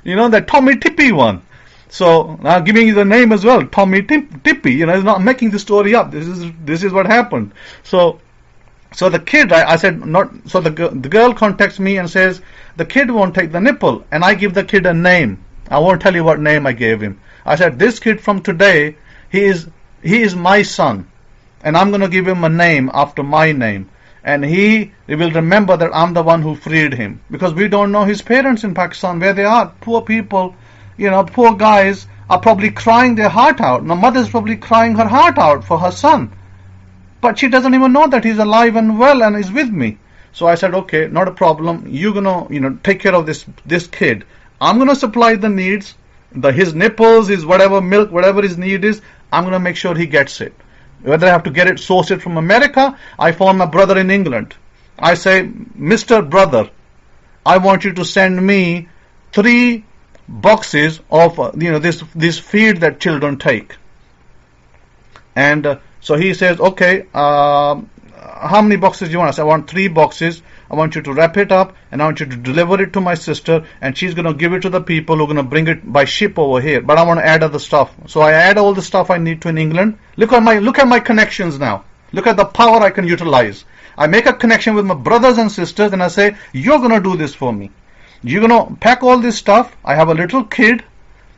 [SPEAKER 2] The Tommy Tippy one. So I'm giving you the name as well, Tommy Tippy. He's not making the story up. This is what happened. So the kid, I said not. So the girl contacts me and says the kid won't take the nipple, and I give the kid a name. I won't tell you what name I gave him. I said this kid from today, he is my son, and I'm going to give him a name after my name, and he will remember that I'm the one who freed him, because we don't know his parents in Pakistan where they are. Poor people. Poor guys are probably crying their heart out. The mother's probably crying her heart out for her son. But she doesn't even know that he's alive and well and is with me. So I said, okay, not a problem. You're gonna, take care of this kid. I'm gonna supply the needs, his nipples, his whatever milk, whatever his need is. I'm gonna make sure he gets it. Whether I have to source it from America, I phone my brother in England. I say, Mr. Brother, I want you to send me 3 boxes of this feed that children take. And so he says, okay, how many boxes do you want? I said, I want 3 boxes. I want you to wrap it up, and I want you to deliver it to my sister, and she's going to give it to the people who are going to bring it by ship over here. But I want to add other stuff. So I add all the stuff I need to in England. Look at my connections now. Look at the power I can utilize. I make a connection with my brothers and sisters, and I say, you're going to do this for me. You're going to pack all this stuff. I have a little kid,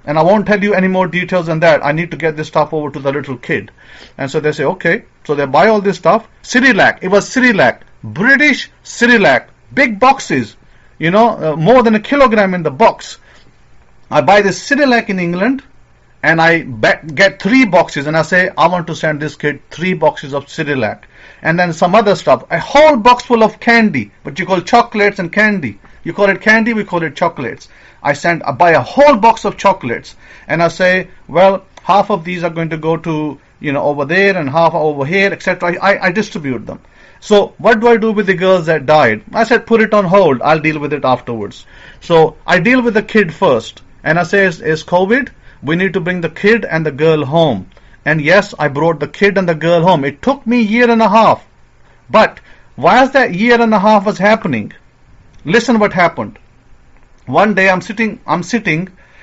[SPEAKER 2] and I won't tell you any more details than that. I need to get this stuff over to the little kid. And so they say, okay. So they buy all this stuff. Cerelac. It was Cerelac. British Cerelac. Big boxes. More than a kilogram in the box. I buy this Cerelac in England, and I get 3 boxes, and I say, I want to send this kid 3 boxes of Cerelac. And then some other stuff. A whole box full of candy, what you call chocolates and candy. You call it candy, we call it chocolates. I buy a whole box of chocolates, and I say, well, half of these are going to go to, over there, and half over here, etc. I distribute them. So what do I do with the girls that died? I said, put it on hold. I'll deal with it afterwards. So I deal with the kid first, and I say, is COVID? We need to bring the kid and the girl home. And yes, I brought the kid and the girl home. It took me 1.5 years. But whilst that 1.5 years was happening, listen what happened. One day I'm sitting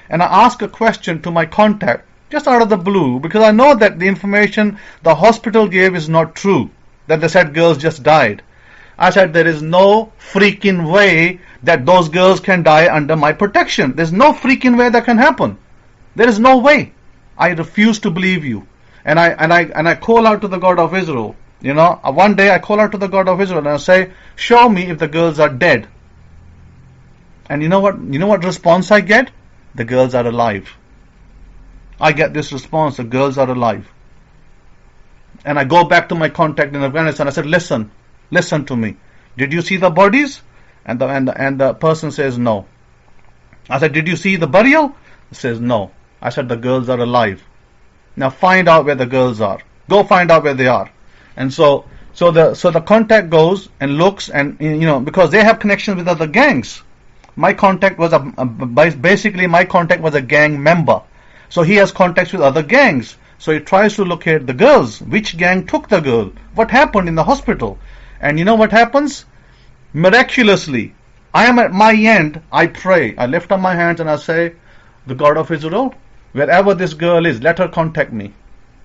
[SPEAKER 2] and I ask a question to my contact, just out of the blue, because I know that the information the hospital gave is not true, that they said girls just died. I said, there is no freaking way that those girls can die under my protection. There's no freaking way that can happen. There is no way. I refuse to believe you. And I call out to the God of Israel. One day I call out to the God of Israel and I say, show me if the girls are dead. And you know what response I get? The girls are alive. I get this response, the girls are alive. And I go back to my contact in Afghanistan. I said, listen to me. Did you see the bodies? And the person says no. I said, did you see the burial? He says no. I said, the girls are alive. Now find out where the girls are. Go find out where they are. And so the contact goes and looks, and because they have connections with other gangs. My contact was basically a gang member. So he has contacts with other gangs. So he tries to locate the girls. Which gang took the girl? What happened in the hospital? And you know what happens? Miraculously, I am at my end. I pray. I lift up my hands and I say, the God of Israel, wherever this girl is, let her contact me.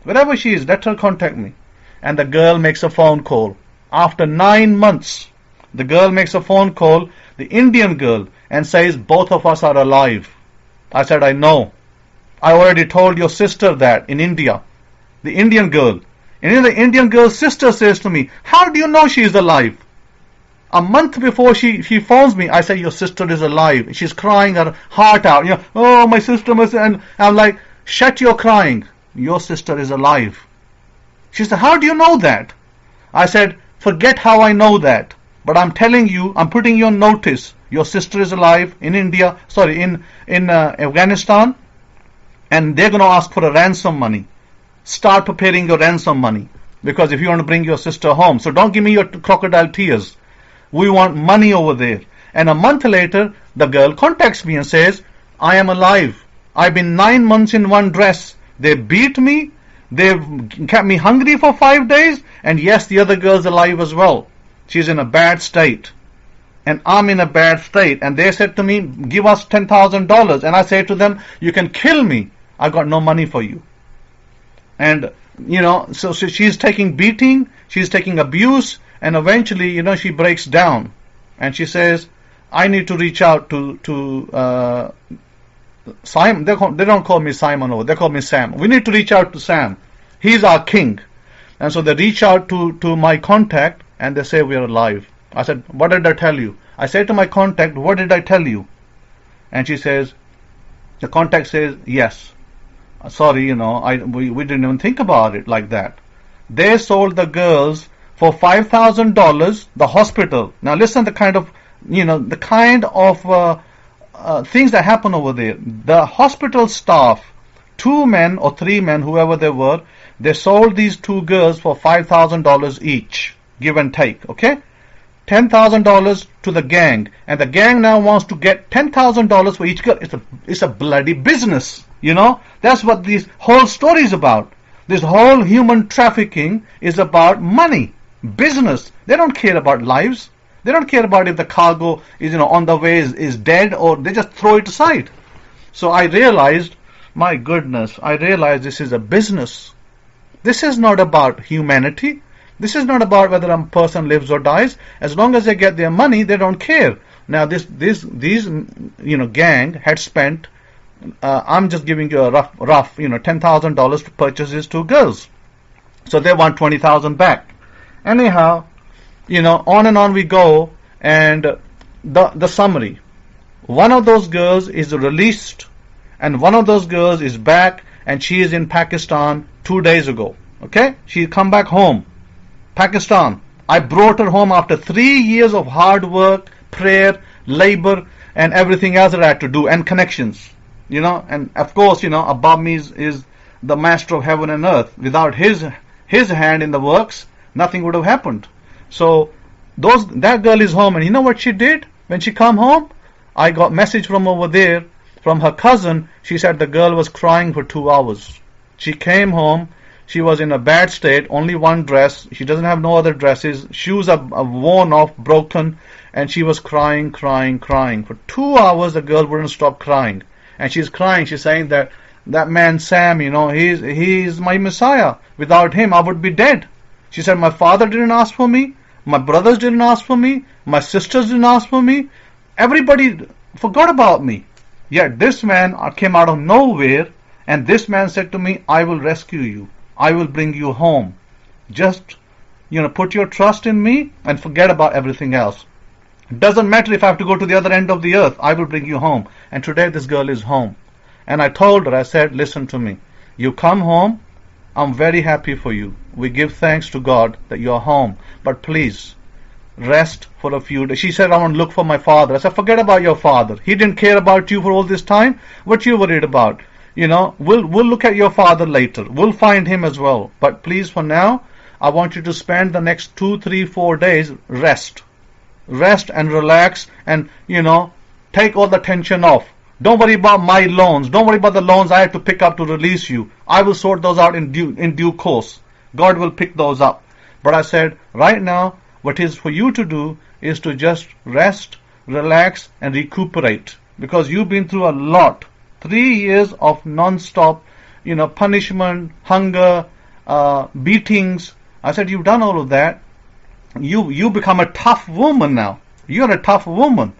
[SPEAKER 2] Wherever she is, let her contact me. And the girl makes a phone call. After 9 months, the girl makes a phone call, the Indian girl, and says, both of us are alive. I said, I know. I already told your sister that in India. The Indian girl. And the Indian girl's sister says to me, how do you know she is alive? A month before she phones me, I say, your sister is alive. She's crying her heart out. Oh, my sister must... And I'm like, shut your crying. Your sister is alive. She said, how do you know that? I said, forget how I know that. But I'm telling you, I'm putting you on notice. Your sister is alive in India, sorry, in Afghanistan, and they're going to ask for a ransom money. Start preparing your ransom money, because if you want to bring your sister home, so don't give me your crocodile tears. We want money over there. And a month later, the girl contacts me and says, I am alive. I've been 9 months in one dress. They beat me. They've kept me hungry for 5 days. And yes, the other girl's alive as well. She's in a bad state. And I'm in a bad state. And they said to me, give us $10,000. And I said to them, you can kill me. I got no money for you. And, so she's taking beating. She's taking abuse. And eventually, she breaks down. And she says, I need to reach out to Simon. They don't call me Simon over. They call me Sam. We need to reach out to Sam. He's our king. And so they reach out to my contact and they say we are alive. I said, what did I tell you? I said to my contact, what did I tell you? And she says, the contact says, yes. Sorry, we didn't even think about it like that. They sold the girls for $5,000, the hospital. Now listen, the kind of things that happen over there. The hospital staff, 2 men or 3 men, whoever they were, they sold these 2 girls for $5,000 each, give and take, okay? $10,000 to the gang, and the gang now wants to get $10,000 for each girl. It's a bloody business, That's what this whole story is about. This whole human trafficking is about money, business. They don't care about lives. They don't care about if the cargo is, on the way is dead, or they just throw it aside. So I realized, my goodness, this is a business. This is not about humanity. This is not about whether a person lives or dies. As long as they get their money, they don't care. Now these gang had spent, I'm just giving you a rough, $10,000 to purchase these 2 girls. So they want $20,000 back. Anyhow, on and on we go, and the summary. One of those girls is released, and one of those girls is back, and she is in Pakistan 2 days ago. Okay? She come back home. Pakistan. I brought her home after 3 years of hard work, prayer, labor, and everything else that I had to do, and connections. And of course, above me is the master of heaven and earth. Without his hand in the works, nothing would have happened. So that girl is home, and you know what she did when she come home? I got message from over there from her cousin. She said the girl was crying for 2 hours. She came home. She was in a bad state, only one dress. She doesn't have no other dresses. Shoes are worn off, broken, and she was crying. For 2 hours, the girl wouldn't stop crying. And she's crying. She's saying that man Sam, he's my Messiah. Without him, I would be dead. She said, my father didn't ask for me. My brothers didn't ask for me. My sisters didn't ask for me. Everybody forgot about me. Yet this man came out of nowhere, and this man said to me, I will rescue you. I will bring you home. Just, put your trust in me and forget about everything else. It doesn't matter if I have to go to the other end of the earth. I will bring you home. And today this girl is home. And I told her, I said, listen to me. You come home. I'm very happy for you. We give thanks to God that you're home. But please, rest for a few days. She said, I want to look for my father. I said, forget about your father. He didn't care about you for all this time. What you worried about? We'll look at your father later. We'll find him as well. But please, for now, I want you to spend the next 2, 3, 4 days rest and relax, and take all the tension off. Don't worry about my loans. Don't worry about the loans I have to pick up to release you. I will sort those out in due course. God will pick those up. But I said, right now, what is for you to do is to just rest, relax, and recuperate, because you've been through a lot. 3 years of non-stop, punishment, hunger, beatings. I said, you've done all of that. You become a tough woman now. You're a tough woman.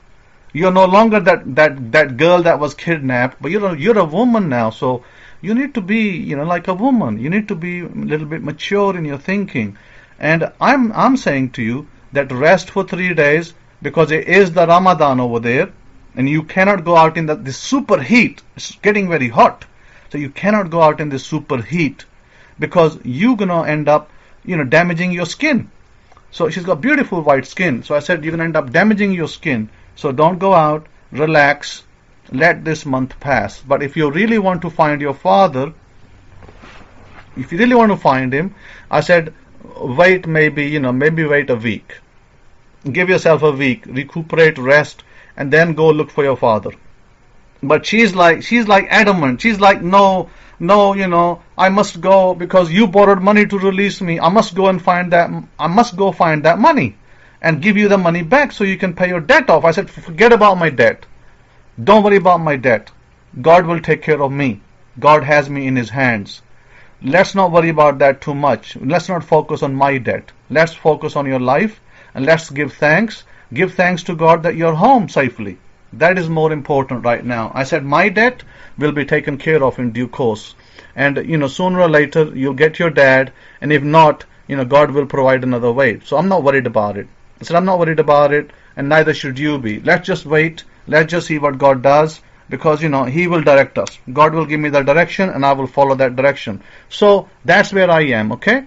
[SPEAKER 2] You're no longer that girl that was kidnapped, but you're a woman now. So you need to be, like a woman. You need to be a little bit mature in your thinking. And I'm saying to you that rest for 3 days, because it is the Ramadan over there, and you cannot go out in this super heat. It's getting very hot. So you cannot go out in this super heat, because you're gonna end up, damaging your skin. So she's got beautiful white skin. So I said, you're going to end up damaging your skin. So don't go out, relax, let this month pass. But if you really want to find your father, if you really want to find him, I said, wait maybe wait a week. Give yourself a week, recuperate, rest, and then go look for your father. But she's like adamant. She's like, no, I must go because you borrowed money to release me. I must go find that money and give you the money back so you can pay your debt off. I said, forget about my debt. Don't worry about my debt. God will take care of me. God has me in his hands. Let's not worry about that too much. Let's not focus on my debt. Let's focus on your life and let's give thanks. Give thanks to God that you're home safely. That is more important right now. I said my debt will be taken care of in due course. And sooner or later you'll get your dad, and if not, God will provide another way. So I'm not worried about it. I said I'm not worried about it, and neither should you be. Let's just wait. Let's just see what God does, because he will direct us. God will give me the direction and I will follow that direction. So that's where I am, okay?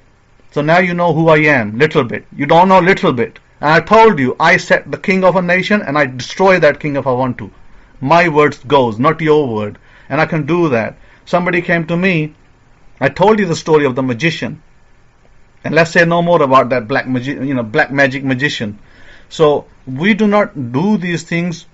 [SPEAKER 2] So now you know who I am, little bit. You don't know little bit. And I told you, I set the king of a nation and I destroy that king if I want to. My words goes, not your word. And I can do that. Somebody came to me, I told you the story of the magician. And let's say no more about that black magic magician. So we do not do these things.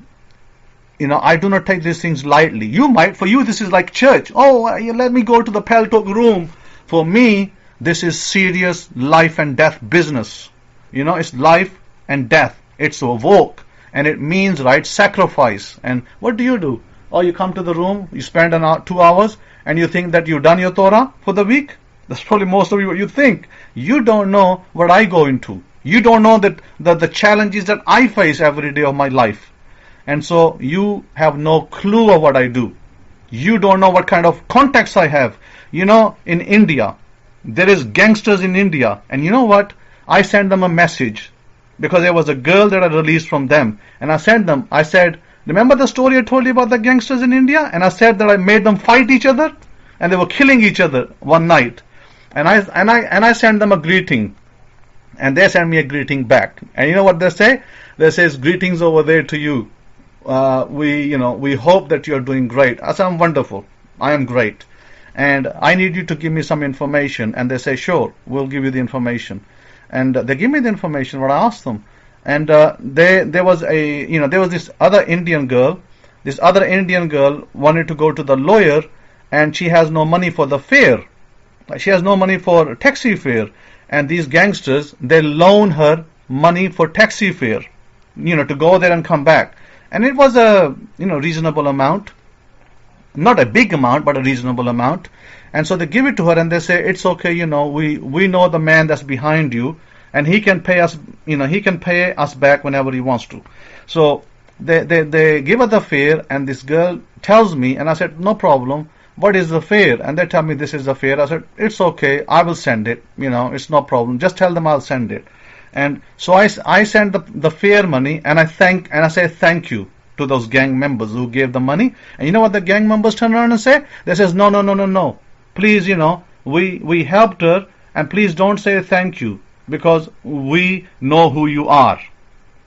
[SPEAKER 2] I do not take these things lightly. You might, for you this is like church. Oh, let me go to the Peltok room. For me, this is serious life and death business. It's life and death. It's a walk, and it means sacrifice. And what do? Oh, you come to the room, you spend 2 hours, and you think that you've done your Torah for the week. That's probably most of what you think. You don't know what I go into. You don't know that the challenges that I face every day of my life. And so you have no clue of what I do. You don't know what kind of contacts I have. In India, there is gangsters in India. And you know what? I sent them a message because there was a girl that I released from them. And I said, remember the story I told you about the gangsters in India? And I said that I made them fight each other and they were killing each other one night. And I sent them a greeting. And they sent me a greeting back. And you know what they say? They say, greetings over there to you. We hope that you are doing great. I said, I'm wonderful. I am great. And I need you to give me some information. And they say, sure, we'll give you the information. And they give me the information what I asked them. And there was this other Indian girl. This other Indian girl wanted to go to the lawyer, and she has no money for the fare. She has no money for taxi fare. And these gangsters, they loan her money for taxi fare, to go there and come back. And it was a reasonable amount, not a big amount, but a reasonable amount. And so they give it to her and they say, it's okay, we know the man that's behind you, and he can pay us, he can pay us back whenever he wants to. So they give her the fare, and this girl tells me, and I said, no problem, what is the fare? And they tell me this is the fare. I said, it's okay, I will send it, it's no problem, just tell them I'll send it. And so I send the fare money, and I say thank you to those gang members who gave the money. And you know what the gang members turn around and say? They says, no. Please, we helped her, and please don't say thank you, because we know who you are.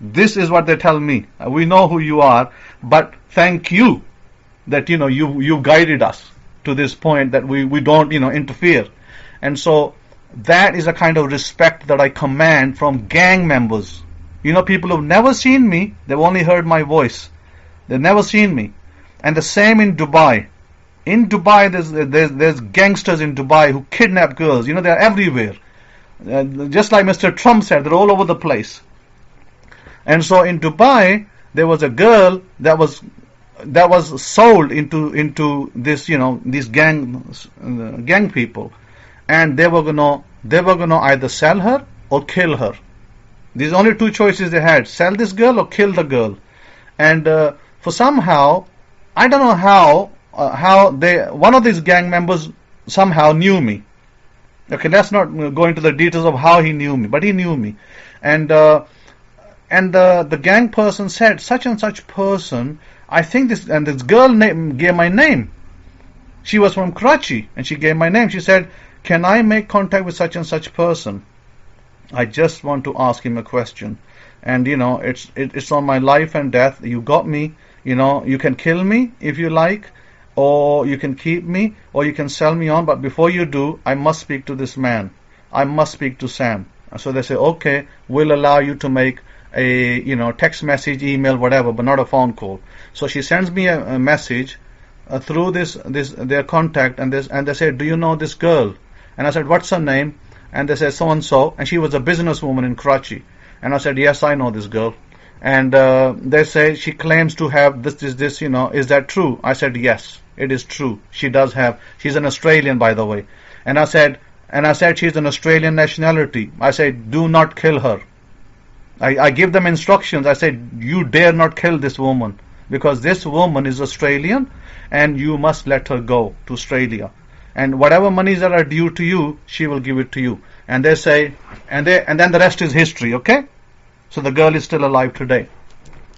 [SPEAKER 2] This is what they tell me. We know who you are, but thank you that, you guided us to this point that we don't, interfere. And so that is a kind of respect that I command from gang members. People who've never seen me, they've only heard my voice. They've never seen me. And the same in Dubai. In Dubai, there's gangsters in Dubai who kidnap girls. They're everywhere. Just like Mr. Trump said, they're all over the place. And so in Dubai, there was a girl that was sold into this, these gang people, and they were gonna either sell her or kill her. These only two choices they had: sell this girl or kill the girl. And for somehow, I don't know how one of these gang members somehow knew me. Okay, let's not go into the details of how he knew me, but he knew me. And the gang person said, such and such person, I think this, and this girl gave my name. She was from Karachi, and she gave my name. She said, can I make contact with such and such person? I just want to ask him a question. And it's on my life and death. You got me. You can kill me if you like, or you can keep me, or you can sell me on. But before you do, I must speak to this man. I must speak to Sam. So they say, okay, we'll allow you to make a text message, email, whatever, but not a phone call. So she sends me a message through their contact, and they said, do you know this girl? And I said, what's her name? And they said, so and so, and she was a businesswoman in Karachi. And I said, yes, I know this girl. And they say she claims to have this, is that true? I said, yes, it is true. She does have. She's an Australian, by the way. And I said she's an Australian nationality. I said, do not kill her. I give them instructions. I said, you dare not kill this woman, because this woman is Australian, and you must let her go to Australia. And whatever monies that are due to you, she will give it to you. And they say, and then the rest is history, okay? So the girl is still alive today.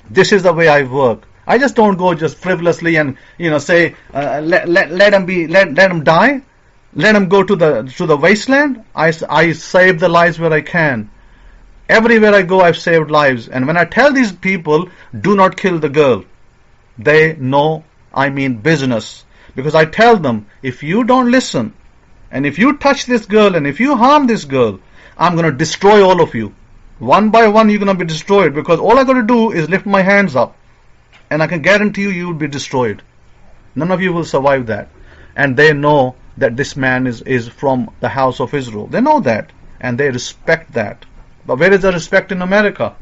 [SPEAKER 2] This is the way I work. I just don't go just frivolously and say let them die, let them go to the wasteland. I save the lives where I can. Everywhere I go, I've saved lives. And when I tell these people, do not kill the girl, they know I mean business. Because I tell them, if you don't listen, and if you touch this girl, and if you harm this girl, I'm going to destroy all of you. One by one, you're going to be destroyed, because all I got to do is lift my hands up, and I can guarantee you will be destroyed. None of you will survive that. And they know that this man is from the house of Israel. They know that, and they respect that. But where is the respect in America?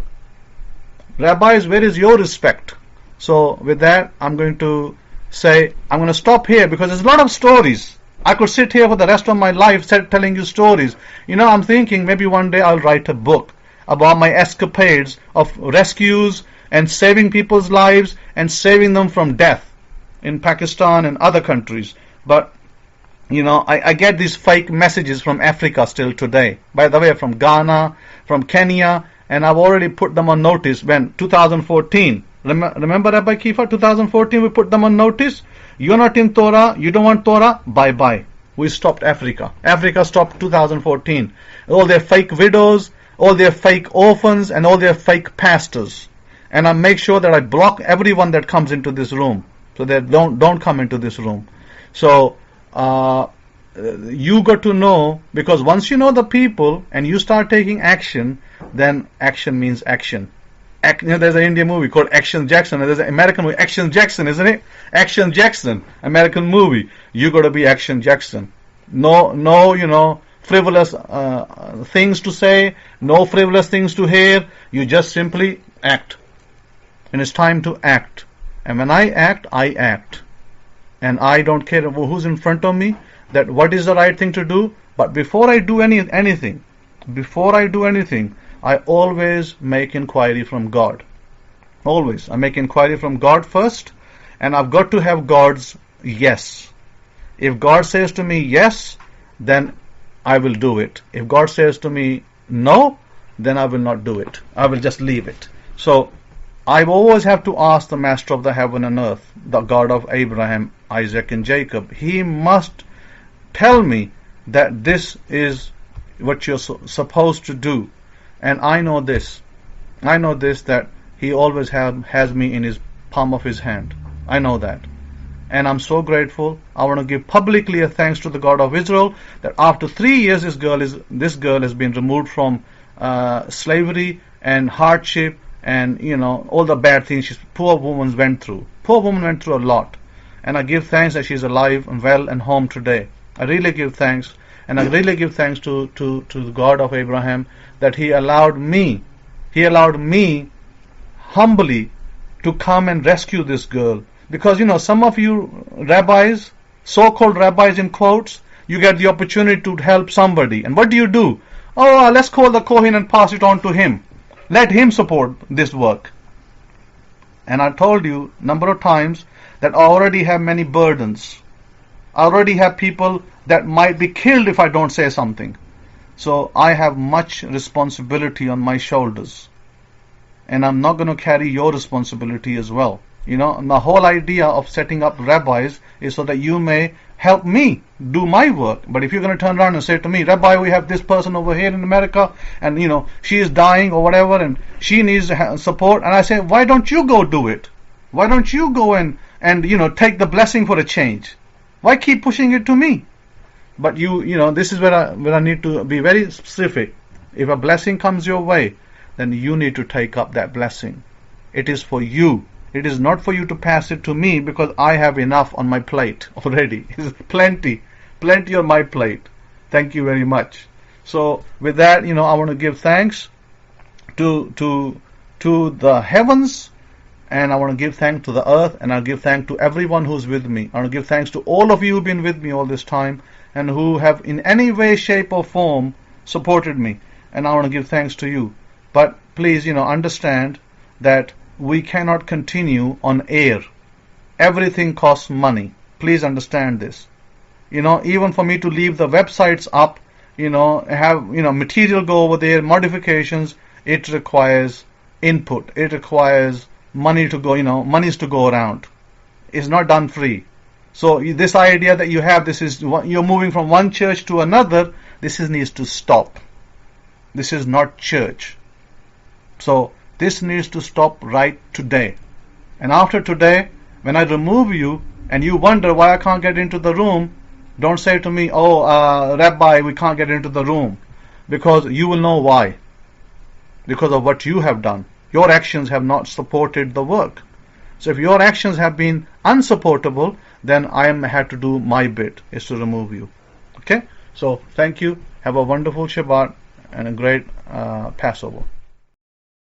[SPEAKER 2] Rabbis, where is your respect? So with that, I'm going to stop here, because there's a lot of stories. I could sit here for the rest of my life telling you stories. I'm thinking maybe one day I'll write a book about my escapades of rescues and saving people's lives and saving them from death in Pakistan and other countries. But I get these fake messages from Africa still today. By the way, from Ghana, from Kenya, and I've already put them on notice when 2014. Remember Rabbi Kefa, 2014 we put them on notice. You're not in Torah, you don't want Torah, bye-bye. We stopped Africa. Africa stopped 2014. All their fake widows, all their fake orphans, and all their fake pastors. And I make sure that I block everyone that comes into this room, so they don't come into this room. So you got to know, because once you know the people and you start taking action, then action means action. There's an Indian movie called Action Jackson, and there's an American movie, Action Jackson, isn't it? Action Jackson, American movie. You got to be Action Jackson. No, frivolous things to say, no frivolous things to hear. You just simply act. And it's time to act. And when I act, I act. And I don't care who's in front of me, that what is the right thing to do. But before I do anything, I always make inquiry from God. Always. I make inquiry from God first, and I've got to have God's yes. If God says to me yes, then I will do it. If God says to me no, then I will not do it. I will just leave it. So I always have to ask the Master of the heaven and earth, the God of Abraham, Isaac, and Jacob. He must tell me that this is what you're supposed to do. And I know this, that He always has me in His palm of His hand. I know that. And I'm so grateful. I want to give publicly a thanks to the God of Israel that after 3 years this girl has been removed from slavery and hardship and all the bad things poor woman went through. Poor woman went through a lot. And I give thanks that she's alive and well and home today. I really give thanks. And I really give thanks to the God of Abraham that He allowed me humbly to come and rescue this girl. Because some of you rabbis, so-called rabbis in quotes, you get the opportunity to help somebody. And what do? Oh, let's call the Kohen and pass it on to him. Let him support this work. And I told you number of times that I already have many burdens. I already have people that might be killed if I don't say something. So I have much responsibility on my shoulders. And I'm not going to carry your responsibility as well. And the whole idea of setting up rabbis is so that you may help me do my work. But if you're going to turn around and say to me, Rabbi, we have this person over here in America, and she is dying or whatever, and she needs support, and I say, why don't you go do it? Why don't you go and take the blessing for a change? Why keep pushing it to me? But this is where I need to be very specific. If a blessing comes your way, then you need to take up that blessing. It is for you. It is not for you to pass it to me, because I have enough on my plate already. It's plenty on my plate. Thank you very much. So with that, I want to give thanks to the heavens, and I want to give thanks to the earth, and I'll give thanks to everyone who's with me. I want to give thanks to all of you who've been with me all this time, and who have in any way, shape or form supported me. And I want to give thanks to you. But please, understand that we cannot continue on air. Everything costs money. Please understand this. Even for me to leave the websites up, have material go over there, modifications, it requires input. It requires money to go, monies to go around. It's not done free. So this idea that you have, you're moving from one church to another, this needs to stop. This is not church. So this needs to stop right today. And after today, when I remove you and you wonder why I can't get into the room, don't say to me, Rabbi, we can't get into the room. Because you will know why. Because of what you have done. Your actions have not supported the work. So if your actions have been unsupportable, then I had to do my bit, is to remove you. Okay? So thank you. Have a wonderful Shabbat and a great Passover.